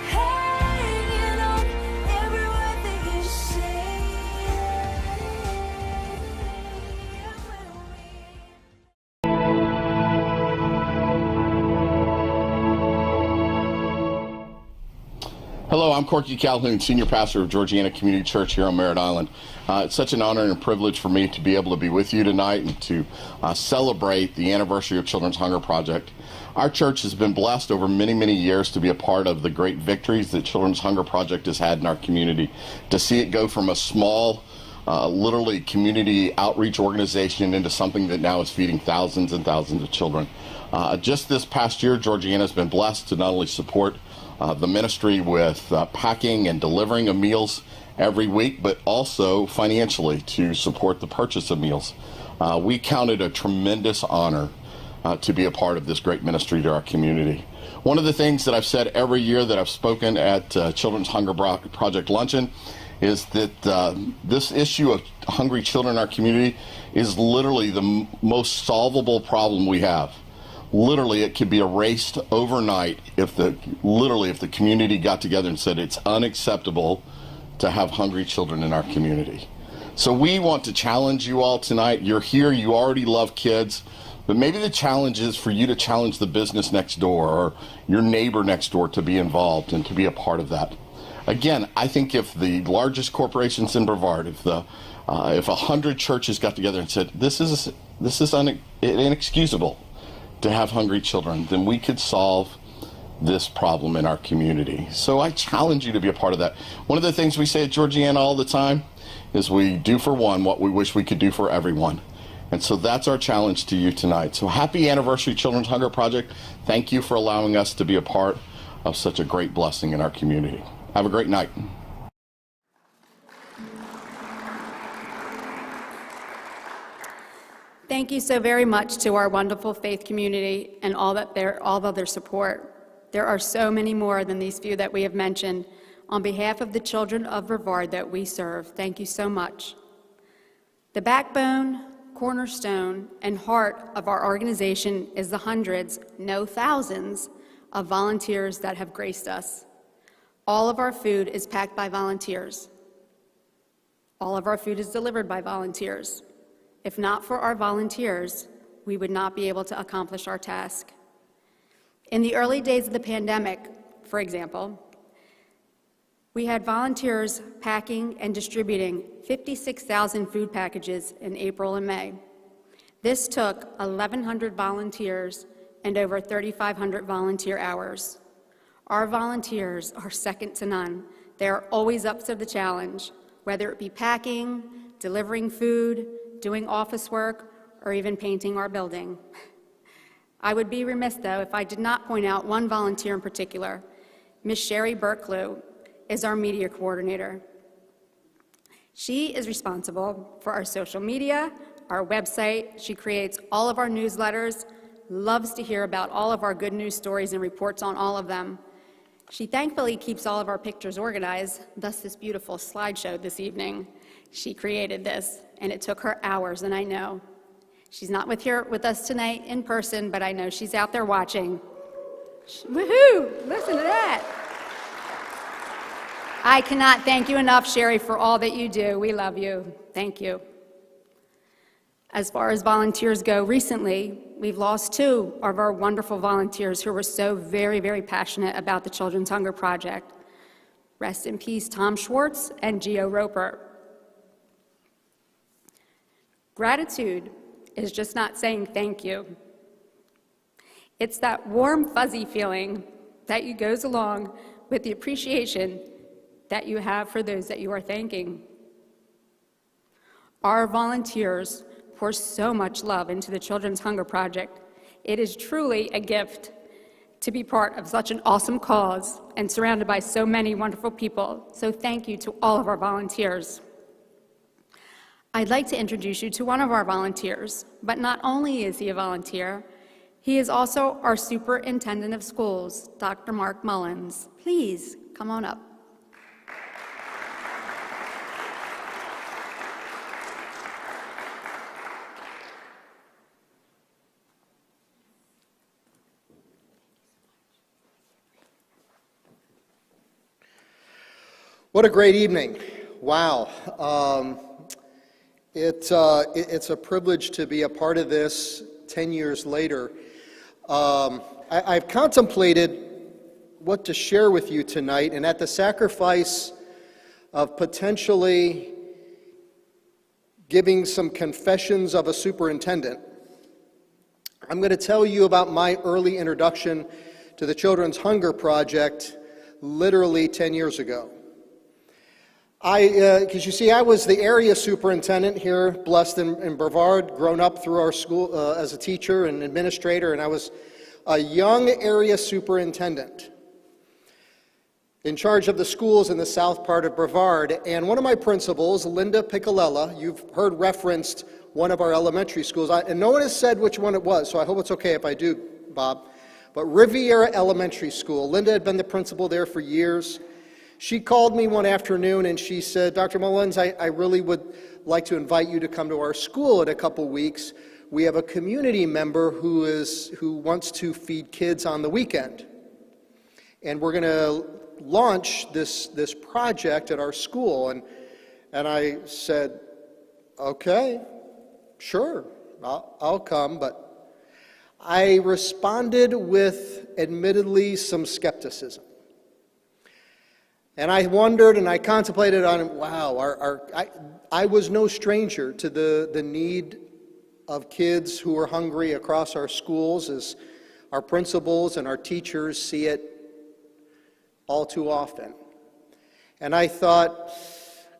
hanging on every word that you say. Hello, I'm Corky Calhoun, Senior Pastor of Georgiana Community Church here on Merritt Island. It's such an honor and a privilege for me to be able to be with you tonight and to celebrate the anniversary of Children's Hunger Project. Our church has been blessed over many, many years to be a part of the great victories that Children's Hunger Project has had in our community. To see it go from a small, literally community outreach organization into something that now is feeding thousands and thousands of children. Just this past year, Georgiana has been blessed to not only support the ministry with packing and delivering of meals every week, but also financially to support the purchase of meals. We count it a tremendous honor to be a part of this great ministry to our community. One of the things that I've said every year that I've spoken at Children's Hunger Project Luncheon is that this issue of hungry children in our community is literally the most solvable problem we have. Literally, it could be erased overnight if the community got together and said it's unacceptable to have hungry children in our community. So we want to challenge you all tonight. You're here, you already love kids, but maybe the challenge is for you to challenge the business next door or your neighbor next door to be involved and to be a part of that. Again, I think if the largest corporations in Brevard, if 100 churches got together and said this is inexcusable to have hungry children, then we could solve this problem in our community. So I challenge you to be a part of that. One of the things we say at Georgiana all the time is we do for one what we wish we could do for everyone. And so that's our challenge to you tonight. So happy anniversary, Children's Hunger Project. Thank you for allowing us to be a part of such a great blessing in our community. Have a great night. Thank you so very much to our wonderful faith community and all of their support. There are so many more than these few that we have mentioned. On behalf of the children of Brevard that we serve, thank you so much. The backbone, cornerstone, and heart of our organization is the hundreds, no thousands, of volunteers that have graced us. All of our food is packed by volunteers. All of our food is delivered by volunteers. If not for our volunteers, we would not be able to accomplish our task. In the early days of the pandemic, for example, we had volunteers packing and distributing 56,000 food packages in April and May. This took 1,100 volunteers and over 3,500 volunteer hours. Our volunteers are second to none. They are always up to the challenge, whether it be packing, delivering food, doing office work, or even painting our building. I would be remiss, though, if I did not point out one volunteer in particular. Miss Sherry Berklew is our media coordinator. She is responsible for our social media, our website. She creates all of our newsletters, loves to hear about all of our good news stories and reports on all of them. She thankfully keeps all of our pictures organized, thus this beautiful slideshow this evening. She created this, and it took her hours, and I know. She's not with us tonight in person, but I know she's out there watching. Woohoo! Listen to that. I cannot thank you enough, Sherry, for all that you do. We love you. Thank you. As far as volunteers go, recently, we've lost 2 of our wonderful volunteers who were so very, very passionate about the Children's Hunger Project. Rest in peace, Tom Schwartz and Gio Roper. Gratitude is just not saying thank you. It's that warm, fuzzy feeling that goes along with the appreciation that you have for those that you are thanking. Our volunteers pour so much love into the Children's Hunger Project. It is truly a gift to be part of such an awesome cause and surrounded by so many wonderful people. So thank you to all of our volunteers. I'd like to introduce you to one of our volunteers, but not only is he a volunteer, he is also our superintendent of schools, Dr. Mark Mullins. Please come on up. What a great evening. Wow. It's a privilege to be a part of this 10 years later. I've contemplated what to share with you tonight, and at the sacrifice of potentially giving some confessions of a superintendent, I'm going to tell you about my early introduction to the Children's Hunger Project literally 10 years ago. Because you see, I was the area superintendent here, blessed in Brevard, grown up through our school as a teacher and administrator, and I was a young area superintendent in charge of the schools in the south part of Brevard. And one of my principals, Linda Piccolella, you've heard referenced one of our elementary schools, and no one has said which one it was, so I hope it's okay if I do, Bob, but Riviera Elementary School. Linda had been the principal there for years. She called me one afternoon and she said, Dr. Mullins, I really would like to invite you to come to our school in a couple weeks. We have a community member who wants to feed kids on the weekend. And we're going to launch this project at our school. And I said, okay, sure, I'll come. But I responded with admittedly some skepticism. And I wondered and I contemplated on, wow, I was no stranger to the need of kids who are hungry across our schools, as our principals and our teachers see it all too often. And I thought,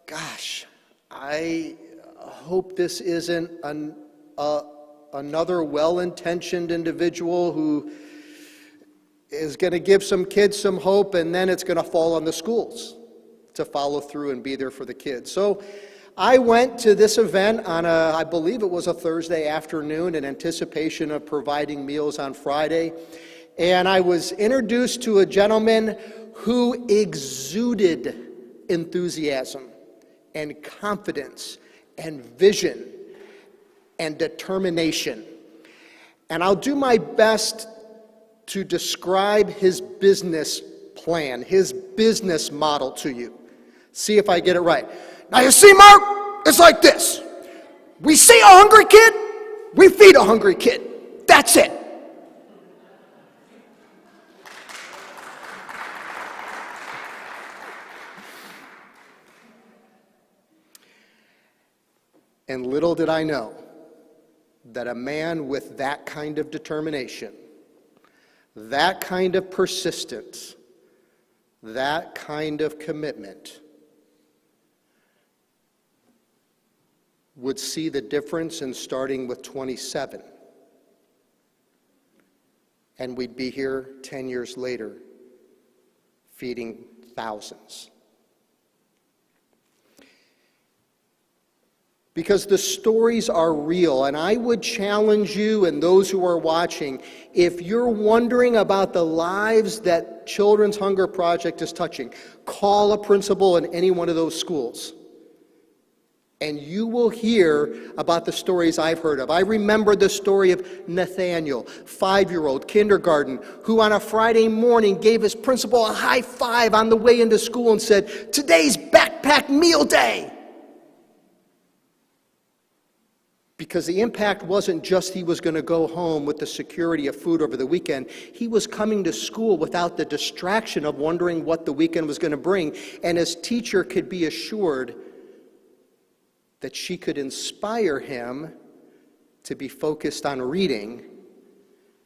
gosh, I hope this isn't another well-intentioned individual who is going to give some kids some hope, and then it's going to fall on the schools to follow through and be there for the kids. So I went to this event on I believe it was a Thursday afternoon in anticipation of providing meals on Friday. And I was introduced to a gentleman who exuded enthusiasm and confidence and vision and determination. And I'll do my best to describe his business plan, his business model to you. See if I get it right. Now you see, Mark, it's like this. We see a hungry kid, we feed a hungry kid. That's it. And little did I know that a man with that kind of determination, that kind of persistence, that kind of commitment would see the difference in starting with 27. And we'd be here 10 years later feeding thousands. Because the stories are real, and I would challenge you and those who are watching, if you're wondering about the lives that Children's Hunger Project is touching, call a principal in any one of those schools, and you will hear about the stories I've heard of. I remember the story of Nathaniel, 5-year-old, kindergarten, who on a Friday morning gave his principal a high five on the way into school and said, "Today's backpack meal day." Because the impact wasn't just he was going to go home with the security of food over the weekend. He was coming to school without the distraction of wondering what the weekend was going to bring. And his teacher could be assured that she could inspire him to be focused on reading,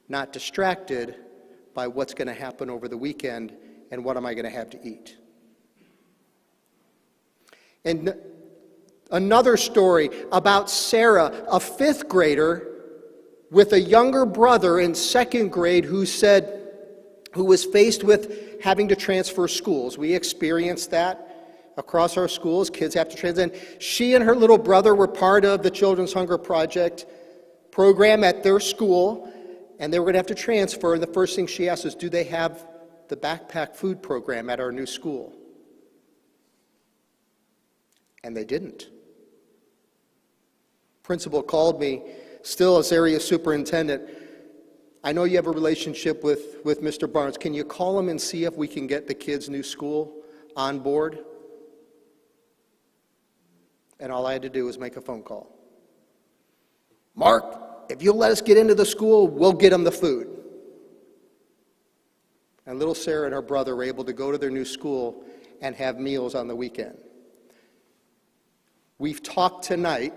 not distracted by what's going to happen over the weekend and what am I going to have to eat. And another story about Sarah, a 5th grader with a younger brother in 2nd grade who was faced with having to transfer schools. We experienced that across our schools. Kids have to transfer. She and her little brother were part of the Children's Hunger Project program at their school, and they were going to have to transfer. And the first thing she asked is, do they have the backpack food program at our new school? And they didn't. Principal called me, still as area superintendent. I know you have a relationship with Mr. Barnes. Can you call him and see if we can get the kids' new school on board? And all I had to do was make a phone call. Mark, if you'll let us get into the school, we'll get them the food. And little Sarah and her brother were able to go to their new school and have meals on the weekend. We've talked tonight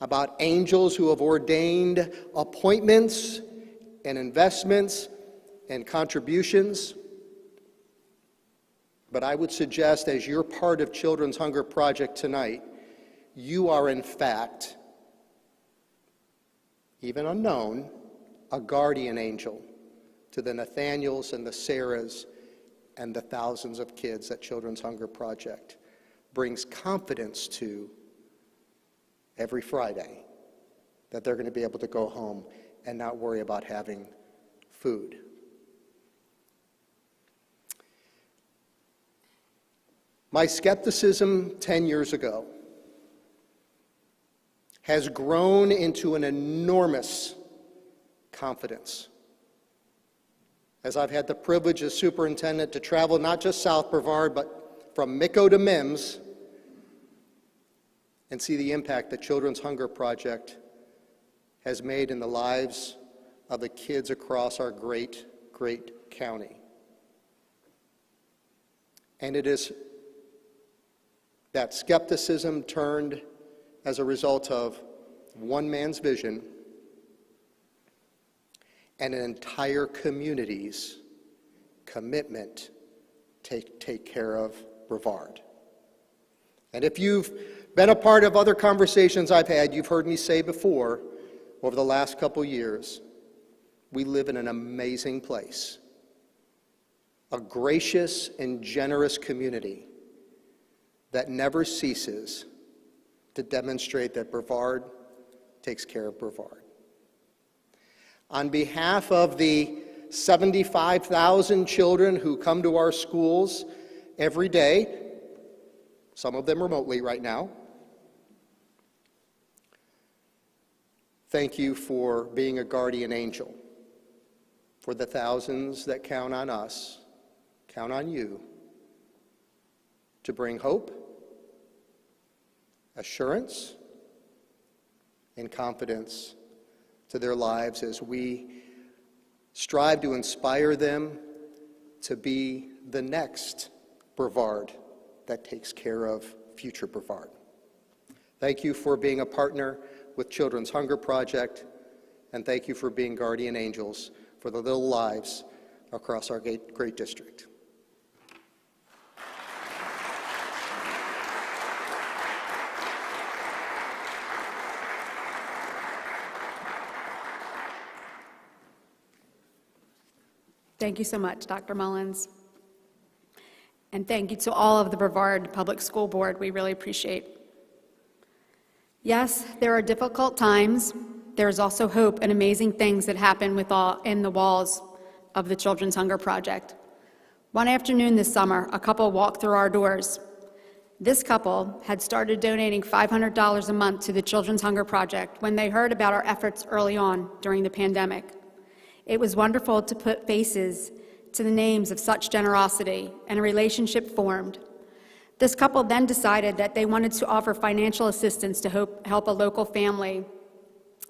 about angels who have ordained appointments and investments and contributions. But I would suggest, as you're part of Children's Hunger Project tonight, you are in fact, even unknown, a guardian angel to the Nathaniels and the Sarahs and the thousands of kids that Children's Hunger Project brings confidence to every Friday, that they're going to be able to go home and not worry about having food. My skepticism 10 years ago has grown into an enormous confidence as I've had the privilege as superintendent to travel not just South Brevard, but from Micco to Mims, and see the impact that Children's Hunger Project has made in the lives of the kids across our great, great county. And it is that skepticism turned as a result of one man's vision and an entire community's commitment to take care of Brevard. And if you've been a part of other conversations I've had, you've heard me say before, over the last couple years, we live in an amazing place, a gracious and generous community that never ceases to demonstrate that Brevard takes care of Brevard. On behalf of the 75,000 children who come to our schools every day, some of them remotely right now, thank you for being a guardian angel. For the thousands that count on us, count on you to bring hope, assurance, and confidence to their lives as we strive to inspire them to be the next Brevard that takes care of future Brevard. Thank you for being a partner with Children's Hunger Project, and thank you for being guardian angels for the little lives across our great district. Thank you so much, Dr. Mullins. And thank you to all of the Brevard Public School Board. We really appreciate. Yes, there are difficult times. There is also hope and amazing things that happen in the walls of the Children's Hunger Project. One afternoon this summer, a couple walked through our doors. This couple had started donating $500 a month to the Children's Hunger Project when they heard about our efforts early on during the pandemic. It was wonderful to put faces to the names of such generosity and a relationship formed. This couple then decided that they wanted to offer financial assistance to help a local family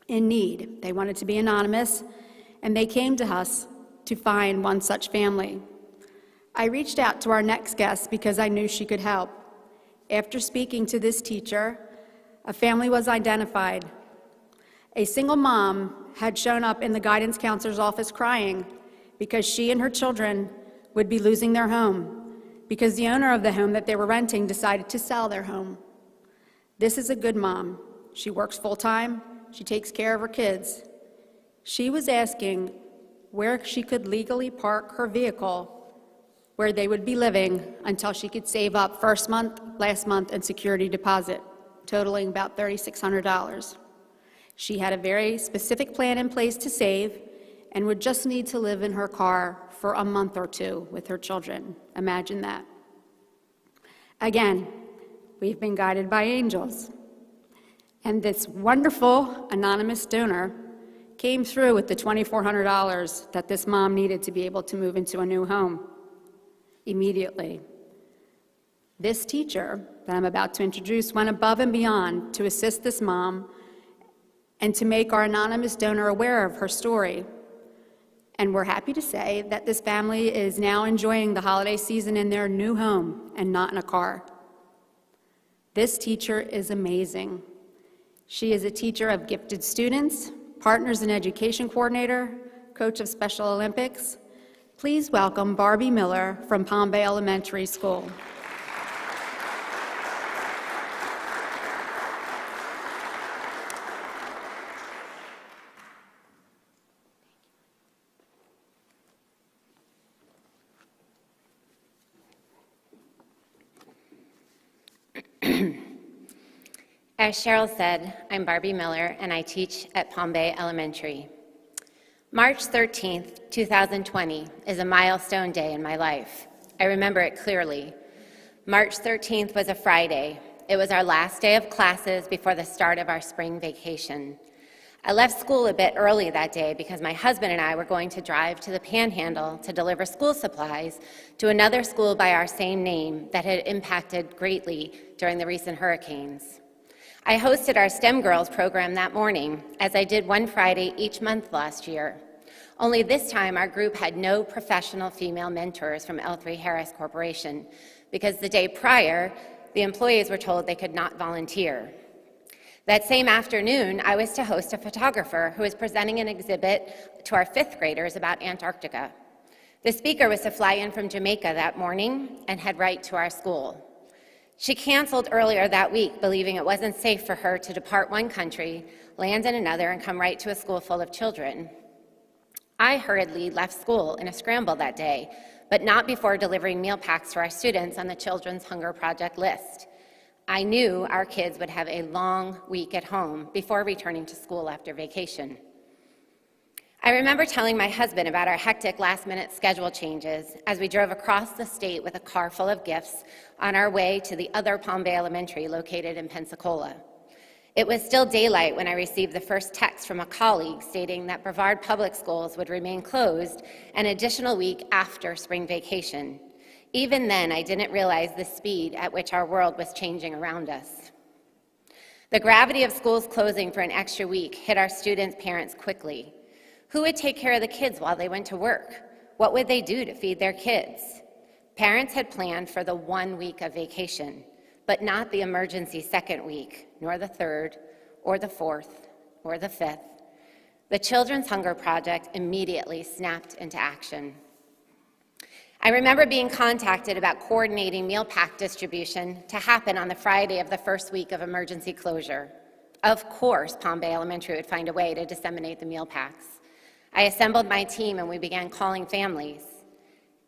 in need. They wanted to be anonymous, and they came to us to find one such family. I reached out to our next guest because I knew she could help. After speaking to this teacher, a family was identified. A single mom had shown up in the guidance counselor's office crying because she and her children would be losing their home because the owner of the home that they were renting decided to sell their home. This is a good mom. She works full-time. She takes care of her kids. She was asking where she could legally park her vehicle where they would be living until she could save up first month, last month, and security deposit, totaling about $3,600. She had a very specific plan in place to save and would just need to live in her car for a month or two with her children. Imagine that. Again, we've been guided by angels. And this wonderful anonymous donor came through with the $2,400 that this mom needed to be able to move into a new home immediately. This teacher that I'm about to introduce went above and beyond to assist this mom and to make our anonymous donor aware of her story. And we're happy to say that this family is now enjoying the holiday season in their new home and not in a car. This teacher is amazing. She is a teacher of gifted students, partners and education coordinator, coach of Special Olympics. Please welcome Barbie Miller from Palm Bay Elementary School. As Cheryl said, I'm Barbie Miller, and I teach at Palm Bay Elementary. March 13th, 2020 is a milestone day in my life. I remember it clearly. March 13th was a Friday. It was our last day of classes before the start of our spring vacation. I left school a bit early that day because my husband and I were going to drive to the Panhandle to deliver school supplies to another school by our same name that had impacted greatly during the recent hurricanes. I hosted our STEM Girls program that morning, as I did one Friday each month last year. Only this time, our group had no professional female mentors from L3 Harris Corporation, because the day prior, the employees were told they could not volunteer. That same afternoon, I was to host a photographer who was presenting an exhibit to our fifth graders about Antarctica. The speaker was to fly in from Jamaica that morning and head right to our school. She canceled earlier that week, believing it wasn't safe for her to depart one country, land in another, and come right to a school full of children. I hurriedly left school in a scramble that day, but not before delivering meal packs to our students on the Children's Hunger Project list. I knew our kids would have a long week at home before returning to school after vacation. I remember telling my husband about our hectic last-minute schedule changes as we drove across the state with a car full of gifts on our way to the other Palm Bay Elementary located in Pensacola. It was still daylight when I received the first text from a colleague stating that Brevard Public Schools would remain closed an additional week after spring vacation. Even then, I didn't realize the speed at which our world was changing around us. The gravity of schools closing for an extra week hit our students' parents quickly. Who would take care of the kids while they went to work? What would they do to feed their kids? Parents had planned for the 1 week of vacation, but not the emergency second week, nor the third, or the fourth, or the fifth. The Children's Hunger Project immediately snapped into action. I remember being contacted about coordinating meal pack distribution to happen on the Friday of the first week of emergency closure. Of course, Palm Bay Elementary would find a way to disseminate the meal packs. I assembled my team and we began calling families.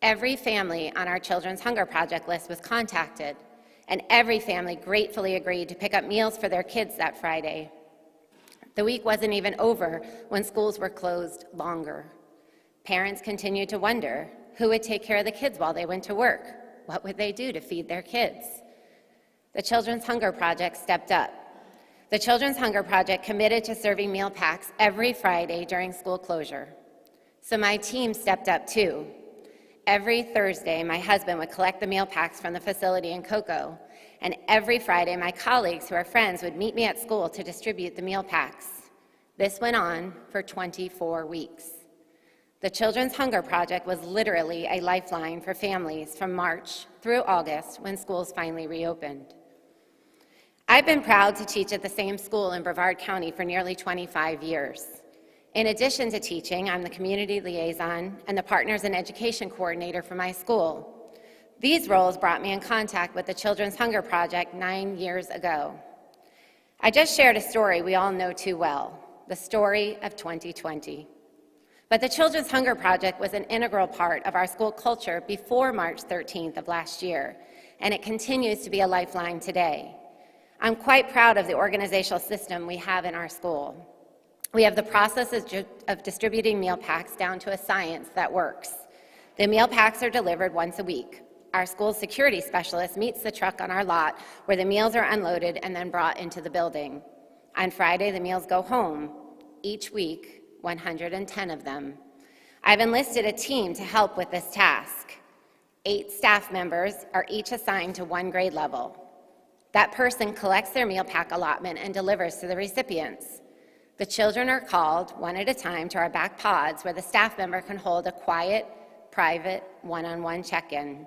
Every family on our Children's Hunger Project list was contacted, and every family gratefully agreed to pick up meals for their kids that Friday. The week wasn't even over when schools were closed longer. Parents continued to wonder who would take care of the kids while they went to work. What would they do to feed their kids? The Children's Hunger Project stepped up. The Children's Hunger Project committed to serving meal packs every Friday during school closure. So my team stepped up too. Every Thursday, my husband would collect the meal packs from the facility in Cocoa, and every Friday, my colleagues who are friends would meet me at school to distribute the meal packs. This went on for 24 weeks. The Children's Hunger Project was literally a lifeline for families from March through August when schools finally reopened. I've been proud to teach at the same school in Brevard County for nearly 25 years. In addition to teaching, I'm the community liaison and the partners and education coordinator for my school. These roles brought me in contact with the Children's Hunger Project 9 years ago. I just shared a story we all know too well, the story of 2020. But the Children's Hunger Project was an integral part of our school culture before March 13th of last year, and it continues to be a lifeline today. I'm quite proud of the organizational system we have in our school. We have the process of distributing meal packs down to a science that works. The meal packs are delivered once a week. Our school security specialist meets the truck on our lot where the meals are unloaded and then brought into the building. On Friday, the meals go home. Each week, 110 of them. I've enlisted a team to help with this task. 8 staff members are each assigned to one grade level. That person collects their meal pack allotment and delivers to the recipients. The children are called one at a time to our back pods where the staff member can hold a quiet, private, one-on-one check-in.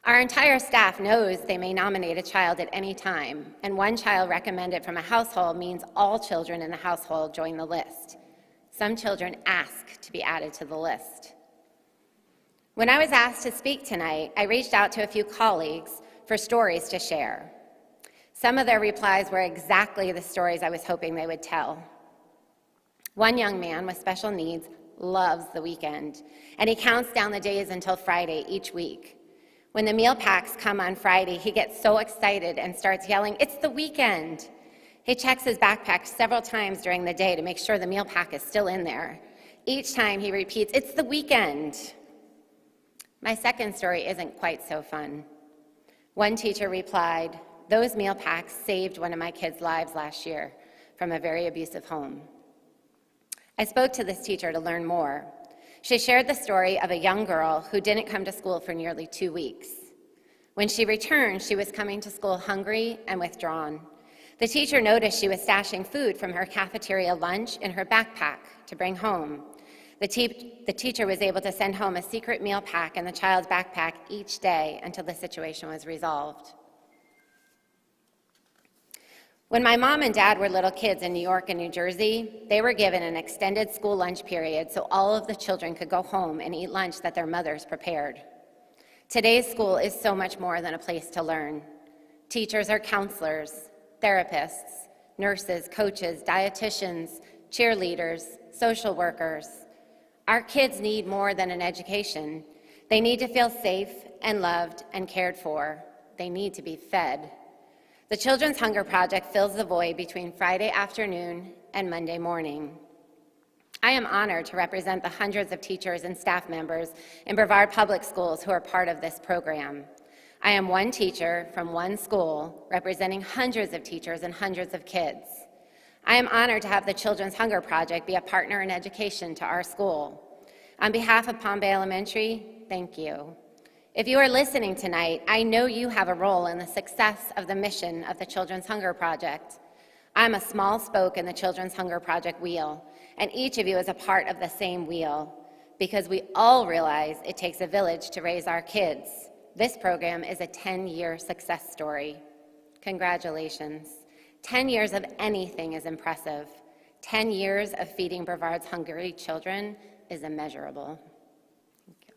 Our entire staff knows they may nominate a child at any time, and one child recommended from a household means all children in the household join the list. Some children ask to be added to the list. When I was asked to speak tonight, I reached out to a few colleagues for stories to share. Some of their replies were exactly the stories I was hoping they would tell. One young man with special needs loves the weekend, and he counts down the days until Friday each week. When the meal packs come on Friday, he gets so excited and starts yelling, "It's the weekend!" He checks his backpack several times during the day to make sure the meal pack is still in there. Each time he repeats, "It's the weekend!" My second story isn't quite so fun. One teacher replied, "Those meal packs saved one of my kids' lives last year from a very abusive home." I spoke to this teacher to learn more. She shared the story of a young girl who didn't come to school for nearly 2 weeks. When she returned, she was coming to school hungry and withdrawn. The teacher noticed she was stashing food from her cafeteria lunch in her backpack to bring home. The teacher was able to send home a secret meal pack in the child's backpack each day until the situation was resolved. When my mom and dad were little kids in New York and New Jersey, they were given an extended school lunch period so all of the children could go home and eat lunch that their mothers prepared. Today's school is so much more than a place to learn. Teachers are counselors, therapists, nurses, coaches, dietitians, cheerleaders, social workers. Our kids need more than an education. They need to feel safe and loved and cared for. They need to be fed. The Children's Hunger Project fills the void between Friday afternoon and Monday morning. I am honored to represent the hundreds of teachers and staff members in Brevard Public Schools who are part of this program. I am one teacher from one school representing hundreds of teachers and hundreds of kids. I am honored to have the Children's Hunger Project be a partner in education to our school. On behalf of Palm Bay Elementary, thank you. If you are listening tonight, I know you have a role in the success of the mission of the Children's Hunger Project. I'm a small spoke in the Children's Hunger Project wheel, and each of you is a part of the same wheel, because we all realize it takes a village to raise our kids. This program is a 10-year success story. Congratulations. 10 years of anything is impressive. 10 years of feeding Brevard's hungry children is immeasurable. Thank you.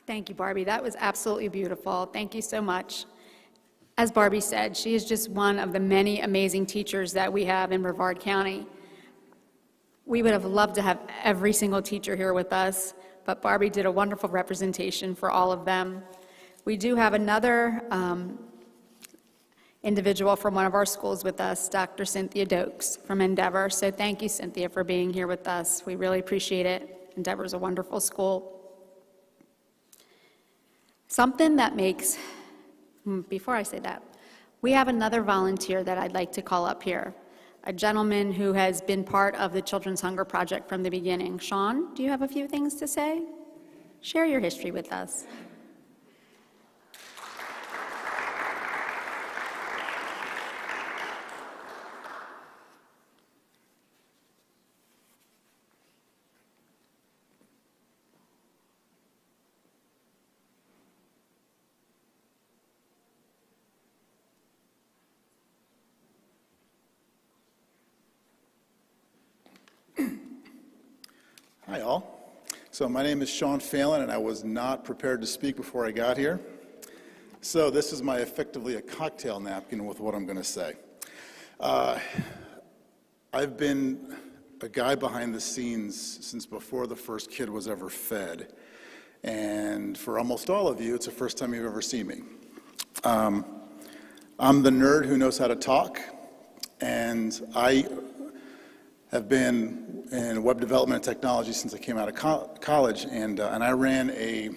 Thank you, Barbie. That was absolutely beautiful. Thank you so much. As Barbie said, she is just one of the many amazing teachers that we have in Brevard County. We would have loved to have every single teacher here with us, but Barbie did a wonderful representation for all of them. We do have another individual from one of our schools with us, Dr. Cynthia Dokes from Endeavor. So thank you, Cynthia, for being here with us. We really appreciate it. Endeavor is a wonderful school. Something that makes, before I say that, we have another volunteer that I'd like to call up here, a gentleman who has been part of the Children's Hunger Project from the beginning. Sean, do you have a few things to say? Share your history with us. Hi, all. So my name is Sean Phelan, and I was not prepared to speak before I got here. So this is effectively a cocktail napkin with what I'm going to say. I've been a guy behind the scenes since before the first kid was ever fed. And for almost all of you, it's the first time you've ever seen me. I'm the nerd who knows how to talk, and I have been in web development and technology since I came out of college, and I ran a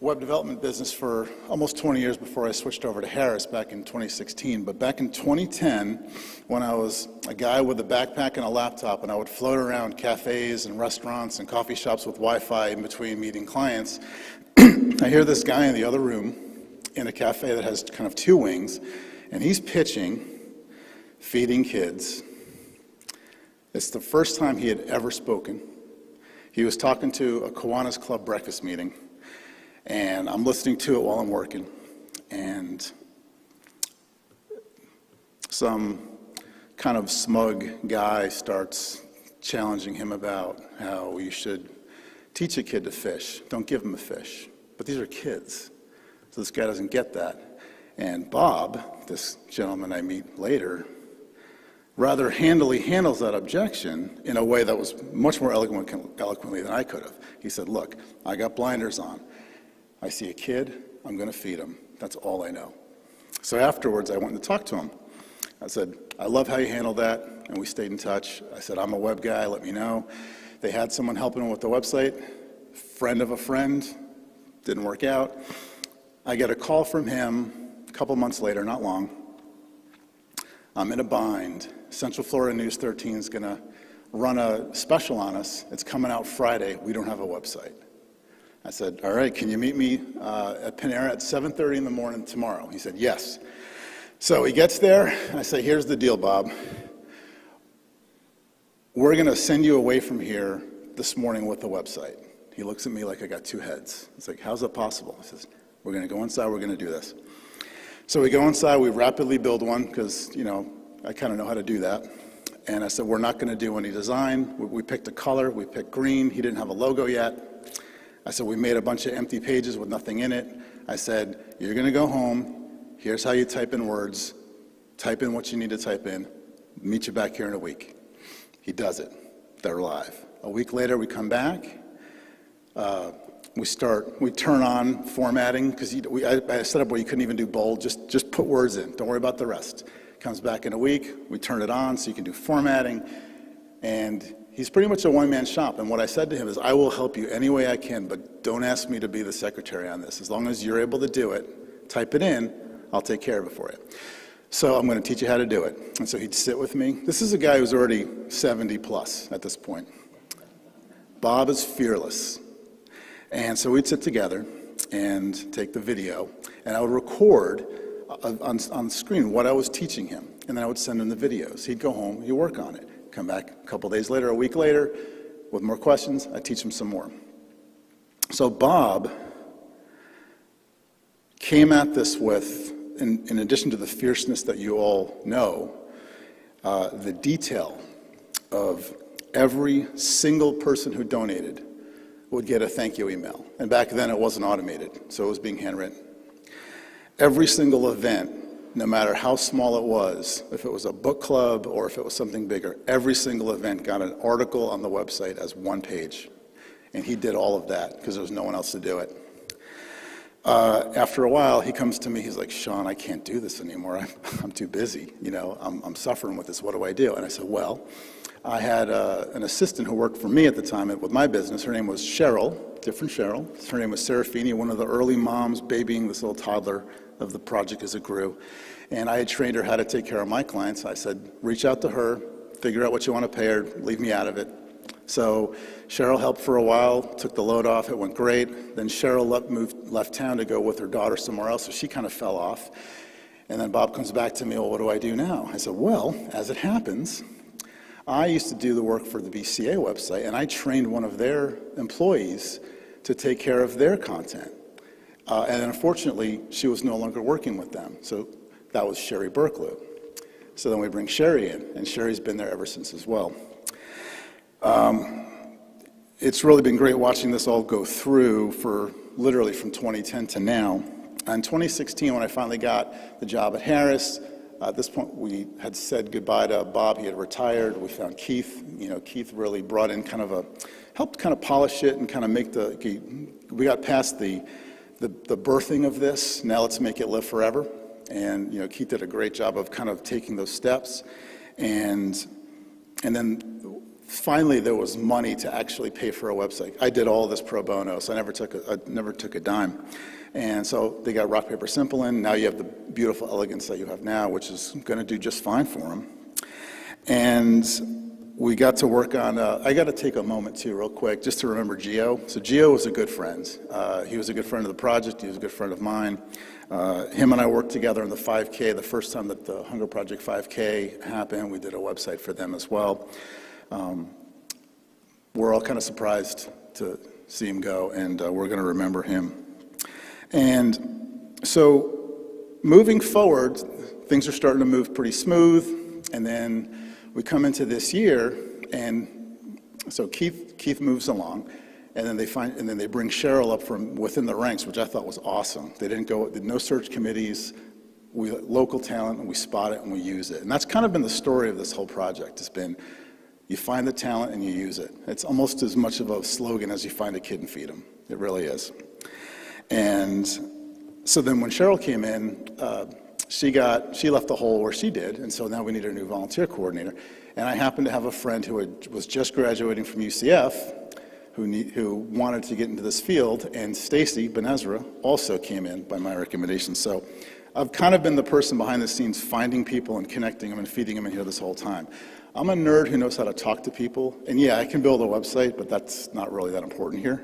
web development business for almost 20 years before I switched over to Harris back in 2016. But back in 2010, when I was a guy with a backpack and a laptop, and I would float around cafes and restaurants and coffee shops with Wi-Fi in between meeting clients, I hear this guy in the other room in a cafe that has kind of two wings, and he's pitching feeding kids. It's the first time he had ever spoken. He was talking to a Kiwanis Club breakfast meeting, and I'm listening to it while I'm working, and some kind of smug guy starts challenging him about how you should teach a kid to fish. Don't give him a fish. But these are kids, so this guy doesn't get that. And Bob, this gentleman I meet later, rather handily handles that objection in a way that was much more eloquently than I could have. He said, look, I got blinders on. I see a kid, I'm going to feed him. That's all I know. So afterwards, I went and talked to him. I said, I love how you handled that, and we stayed in touch. I said, I'm a web guy, let me know. They had someone helping them with the website, friend of a friend, didn't work out. I get a call from him a couple months later, not long. I'm in a bind. Central Florida News 13 is going to run a special on us. It's coming out Friday. We don't have a website. I said, all right, can you meet me at Panera at 7:30 in the morning tomorrow? He said, yes. So he gets there, and I say, here's the deal, Bob. We're going to send you away from here this morning with the website. He looks at me like I got two heads. He's like, how's that possible? He says, we're going to go inside, we're going to do this. So we go inside, we rapidly build one, because, I kind of know how to do that. And I said, we're not going to do any design. We picked a color, we picked green. He didn't have a logo yet. I said, we made a bunch of empty pages with nothing in it. I said, you're going to go home. Here's how you type in words. Type in what you need to type in. Meet you back here in a week. He does it. They're live. A week later, we come back. We turn on formatting, because I set up where you couldn't even do bold. Just put words in. Don't worry about the rest. Comes back in a week. We turn it on so you can do formatting. And he's pretty much a one-man shop. And what I said to him is, I will help you any way I can, but don't ask me to be the secretary on this. As long as you're able to do it, type it in, I'll take care of it for you. So I'm going to teach you how to do it. And so he'd sit with me. This is a guy who's already 70 plus at this point. Bob is fearless. And so we'd sit together and take the video, and I would record on screen what I was teaching him, and then I would send him the videos. He'd go home, he'd work on it. Come back a couple days later, a week later, with more questions, I'd teach him some more. So Bob came at this with, in addition to the fierceness that you all know, the detail of every single person who donated would get a thank you email. And back then it wasn't automated, so it was being handwritten. Every single event, no matter how small it was, if it was a book club or if it was something bigger, every single event got an article on the website as one page. And he did all of that because there was no one else to do it. After a while, he comes to me, he's like, Sean, I can't do this anymore. I'm too busy. I'm suffering with this. What do I do? And I said, well, I had an assistant who worked for me at the time with my business. Her name was Cheryl, different Cheryl. Her name was Serafini, one of the early moms babying this little toddler of the project as it grew. And I had trained her how to take care of my clients. I said, reach out to her, figure out what you want to pay her, leave me out of it. So Cheryl helped for a while, took the load off, it went great. Then Cheryl left town to go with her daughter somewhere else, so she kind of fell off. And then Bob comes back to me, well, what do I do now? I said, well, as it happens, I used to do the work for the BCA website, and I trained one of their employees to take care of their content. And unfortunately, she was no longer working with them. So that was Sherry Berklew. So then we bring Sherry in, and Sherry's been there ever since as well. it's really been great watching this all go through for literally from 2010 to now. In 2016, when I finally got the job at Harris, at this point we had said goodbye to Bob. He had retired. We found Keith. Keith really brought in helped kind of polish it and kind of make we got past the birthing of this. Now let's make it live forever. And Keith did a great job of kind of taking those steps. And then finally there was money to actually pay for a website. I did all this pro bono, so I never took a dime. And so they got rock, paper, simple in. Now you have the beautiful elegance that you have now, which is going to do just fine for them. And we got to work on, I got to take a moment too, real quick, just to remember Gio. So Gio was a good friend. He was a good friend of the project. He was a good friend of mine. Him and I worked together on the 5K. The first time that the Hunger Project 5K happened, we did a website for them as well. We're all kind of surprised to see him go, and we're going to remember him. And so moving forward, things are starting to move pretty smooth, and then we come into this year, and so Keith moves along, and then they bring Cheryl up from within the ranks, which I thought was awesome. They did no search committees. We local talent, and we spot it and we use it. And that's kind of been the story of this whole project. It's been you find the talent and you use it. It's almost as much of a slogan as you find a kid and feed him. It really is. And so then when Cheryl came in, she left the hole where she did, and so now we need a new volunteer coordinator. And I happened to have a friend who was just graduating from UCF who wanted to get into this field, and Stacy Ben-Ezra also came in by my recommendation. So I've kind of been the person behind the scenes finding people and connecting them and feeding them in here this whole time. I'm a nerd who knows how to talk to people, and yeah, I can build a website, but that's not really that important here.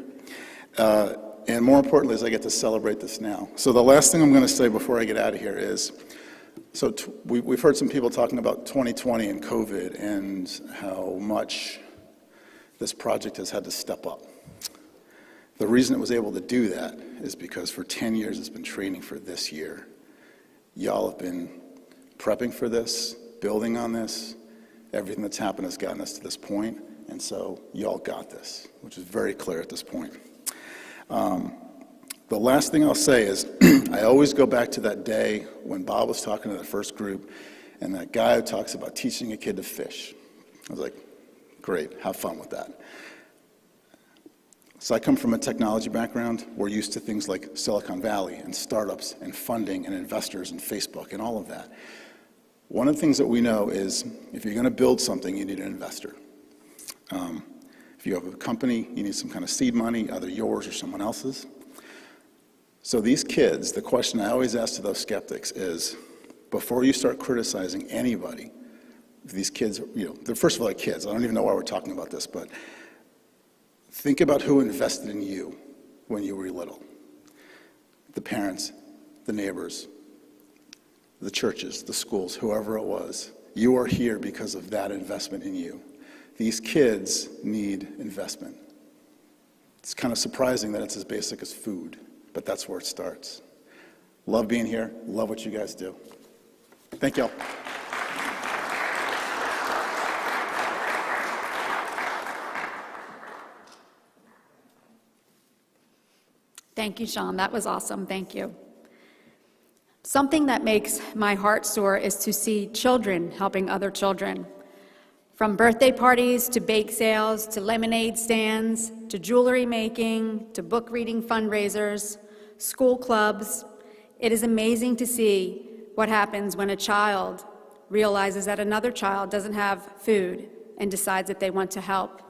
And more importantly is I get to celebrate this now. So the last thing I'm going to say before I get out of here is, we've heard some people talking about 2020 and COVID and how much this project has had to step up. The reason it was able to do that is because for 10 years it's been training for this year. Y'all have been prepping for this, building on this. Everything that's happened has gotten us to this point, and so y'all got this, which is very clear at this point. The last thing I'll say is I always go back to that day when Bob was talking to that first group and that guy who talks about teaching a kid to fish. I was like, great, have fun with that. So I come from a technology background. We're used to things like Silicon Valley and startups and funding and investors and Facebook and all of that. One of the things that we know is if you're going to build something, you need an investor. If you have a company, you need some kind of seed money, either yours or someone else's. So these kids, the question I always ask to those skeptics is, before you start criticizing anybody, these kids, they're first of all kids. I don't even know why we're talking about this, but think about who invested in you when you were little. The parents, the neighbors, the churches, the schools, whoever it was. You are here because of that investment in you. These kids need investment. It's kind of surprising that it's as basic as food, but that's where it starts. Love being here. Love what you guys do. Thank y'all. Thank you, Sean. That was awesome. Thank you. Something that makes my heart soar is to see children helping other children. From birthday parties to bake sales to lemonade stands to jewelry making to book reading fundraisers, school clubs, it is amazing to see what happens when a child realizes that another child doesn't have food and decides that they want to help.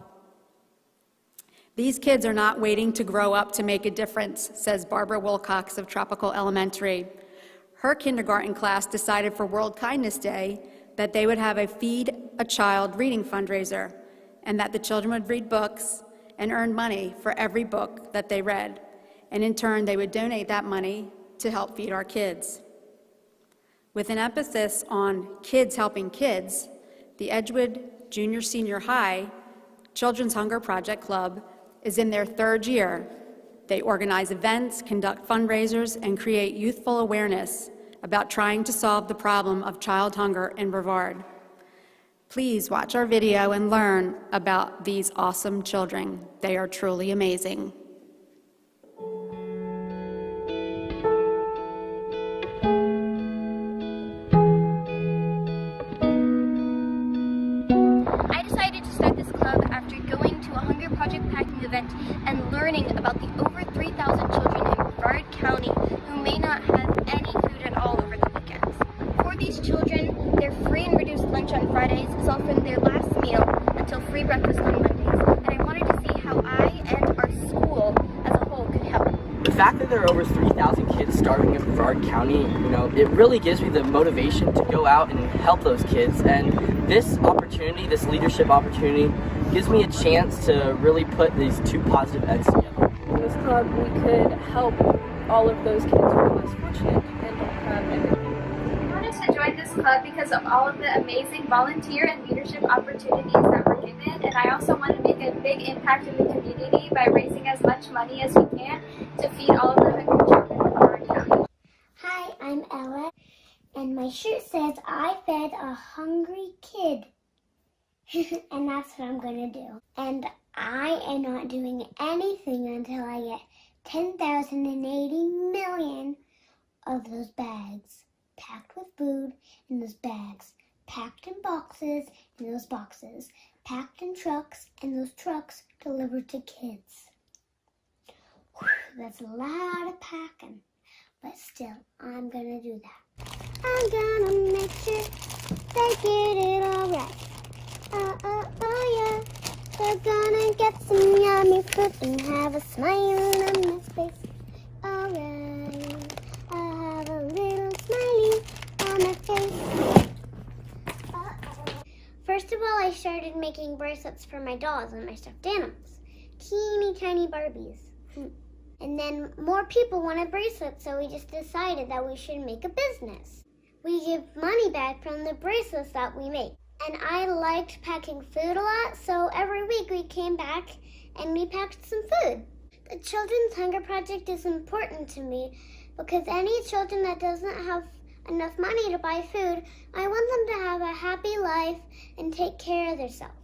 These kids are not waiting to grow up to make a difference, says Barbara Wilcox of Tropical Elementary. Her kindergarten class decided for World Kindness Day that they would have a Feed a Child reading fundraiser, and that the children would read books and earn money for every book that they read. And in turn, they would donate that money to help feed our kids. With an emphasis on kids helping kids, the Edgewood Junior Senior High Children's Hunger Project Club is in their third year. They organize events, conduct fundraisers, and create youthful awareness about trying to solve the problem of child hunger in Brevard. Please watch our video and learn about these awesome children. They are truly amazing. I decided to start this club after going to a Hunger Project packing event and learning about the over 3,000 children in Brevard County who may not have any food at all over the weekends. For these children, their free and reduced lunch on Fridays is often their last meal until free breakfast on Mondays, and I wanted to see how I and our school as a whole could help. The fact that there are over 3,000 kids starving in Brevard County, it really gives me the motivation to go out and help those kids. And this opportunity, this leadership opportunity, gives me a chance to really put these two positive ends together. In this club, we could help all of those kids who are less fortunate and don't have anything. I wanted to join this club because of all of the amazing volunteer and leadership opportunities that were given, and I also want to make a big impact in the community by raising as much money as we can to feed all of the hungry children in Brevard County. Hi, I'm Ella, and my shirt says I fed a hungry kid. And that's what I'm going to do. And I am not doing anything until I get 10,080 million of those bags packed with food in those bags, packed in boxes in those boxes, packed in trucks and those trucks delivered to kids. Whew, that's a lot of packing, but still, I'm gonna do that. I'm gonna make sure they get it all right. Oh yeah, they're gonna get some yummy food and have a smile on their face. Alright, I have a little smiley on my face. First of all, I started making bracelets for my dolls and my stuffed animals. Teeny tiny Barbies. And then more people wanted bracelets, so we just decided that we should make a business. We give money back from the bracelets that we make. And I liked packing food a lot, so every week we came back and we packed some food. The Children's Hunger Project is important to me because any children that doesn't have enough money to buy food, I want them to have a happy life and take care of themselves.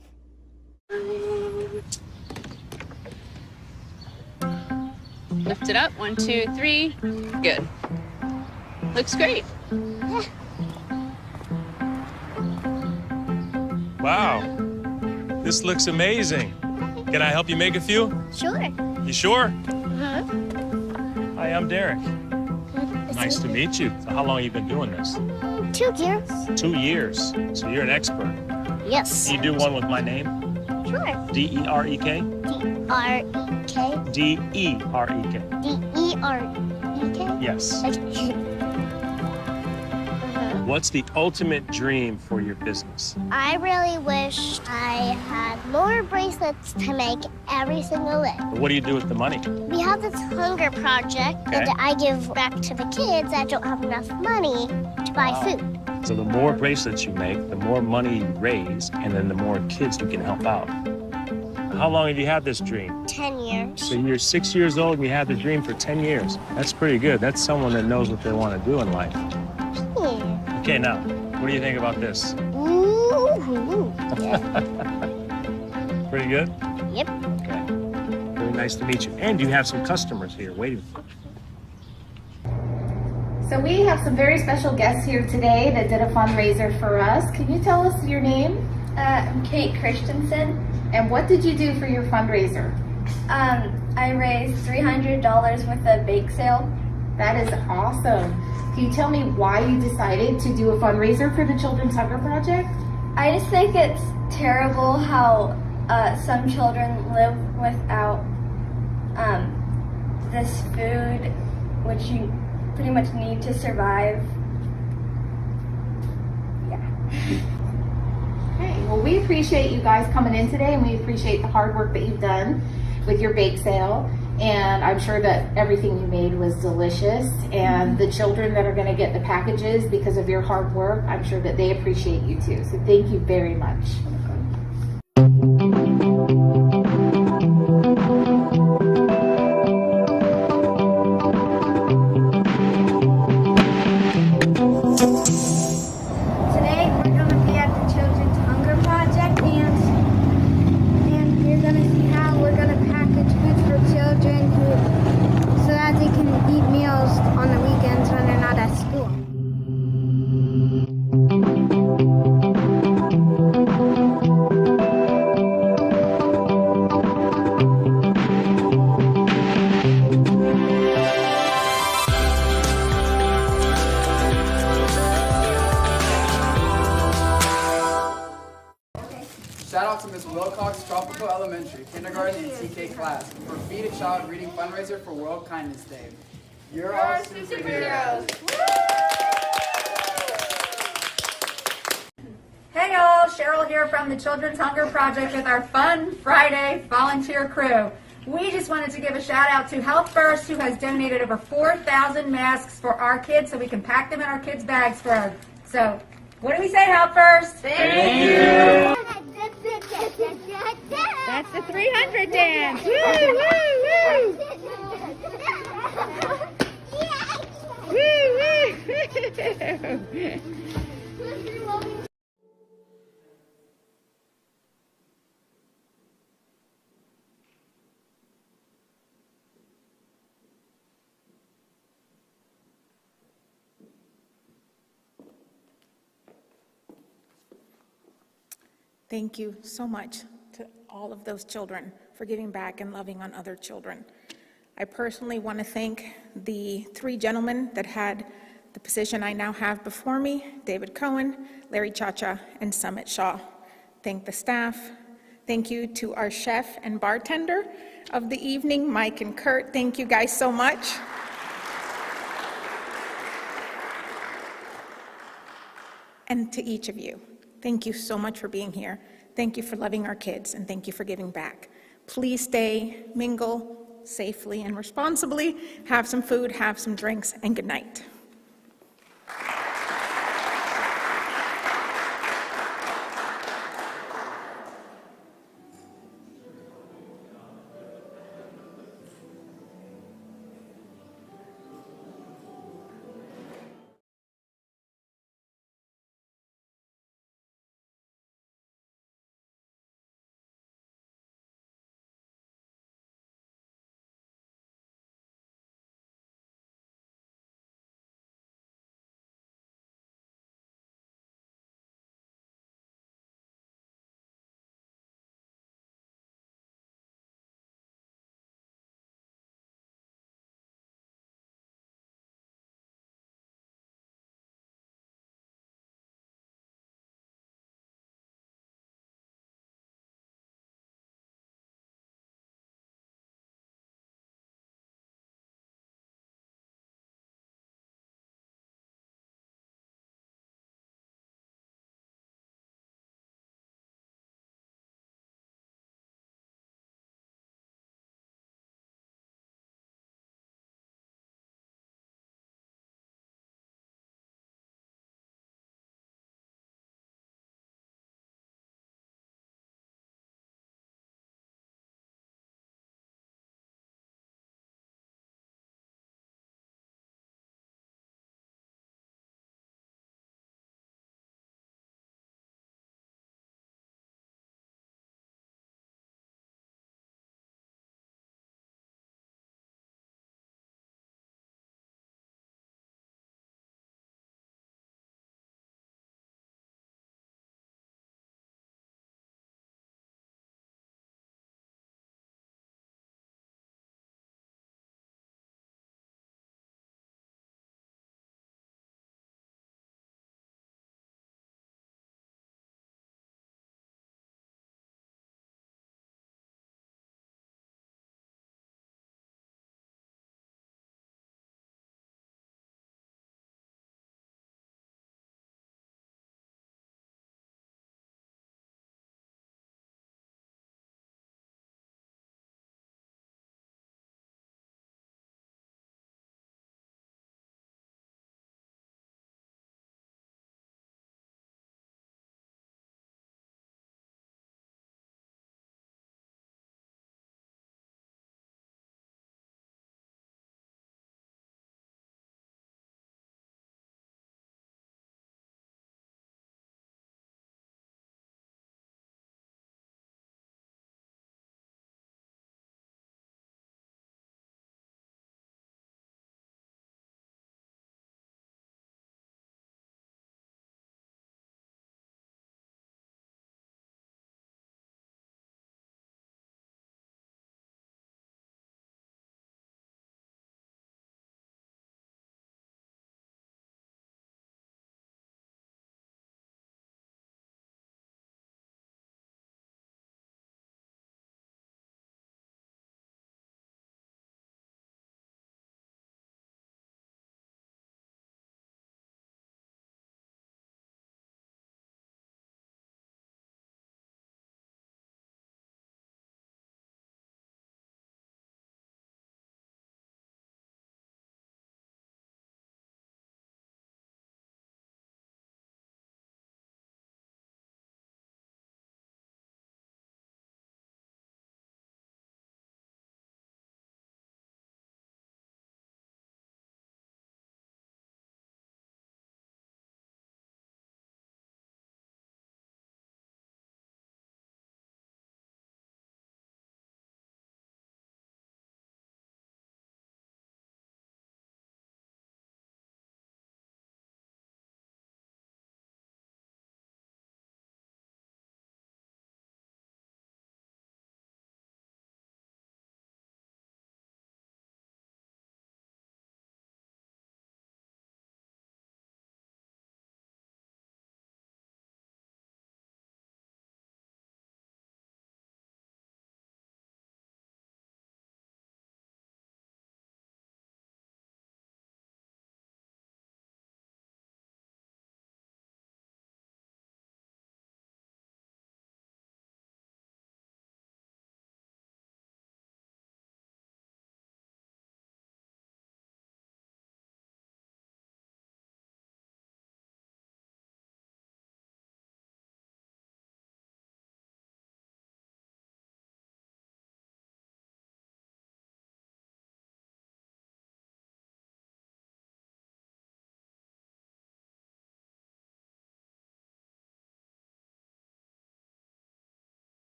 Lift it up, 1, 2, 3, good. Looks great. Yeah. Wow, this looks amazing. Can I help you make a few? Sure. You sure? Uh-huh. Hi, I'm Derek. Nice to meet you. So how long have you been doing this? 2 years. 2 years. So you're an expert. Yes. Can you do one with my name? Sure. D-E-R-E-K? D-R-E-K. D-E-R-E-K. D-E-R-E-K? Yes. Okay. What's the ultimate dream for your business? I really wish I had more bracelets to make every single day. What do you do with the money? We have this hunger project that I give back to the kids that don't have enough money to buy food. So the more bracelets you make, the more money you raise, and then the more kids you can help out. How long have you had this dream? 10 years. So you're 6 years old and you had the dream for 10 years. That's pretty good. That's someone that knows what they want to do in life. Yeah. Okay, now, what do you think about this? Ooh. Pretty good? Yep. Okay. Really nice to meet you. And you have some customers here waiting for you. So we have some very special guests here today that did a fundraiser for us. Can you tell us your name? I'm Kate Christensen. And what did you do for your fundraiser? I raised $300 with a bake sale. That is awesome. Can you tell me why you decided to do a fundraiser for the Children's Hunger Project? I just think it's terrible how some children live without this food, which you pretty much need to survive. Yeah. Okay, well, we appreciate you guys coming in today, and we appreciate the hard work that you've done with your bake sale. And I'm sure that everything you made was delicious. And the children that are going to get the packages because of your hard work, I'm sure that they appreciate you too. So thank you very much. Today we're going to be at the Children's Hunger out to Ms. Wilcox, Tropical Elementary, kindergarten and TK class for Feed a Child Reading fundraiser for World Kindness Day. You're all superheroes. Hey y'all, Cheryl here from the Children's Hunger Project with our Fun Friday volunteer crew. We just wanted to give a shout out to Health First, who has donated over 4,000 masks for our kids so we can pack them in our kids' bags for them. So, what do we say, Health First? Thank you. That's the 300 dance. Woo, woo, woo. Woo, woo. Thank you so much to all of those children for giving back and loving on other children. I personally want to thank the 3 gentlemen that had the position I now have before me, David Cohen, Larry Chacha, and Summit Shaw. Thank the staff. Thank you to our chef and bartender of the evening, Mike and Kurt. Thank you guys so much. And to each of you. Thank you so much for being here. Thank you for loving our kids, and thank you for giving back. Please stay, mingle safely and responsibly, have some food, have some drinks, and good night.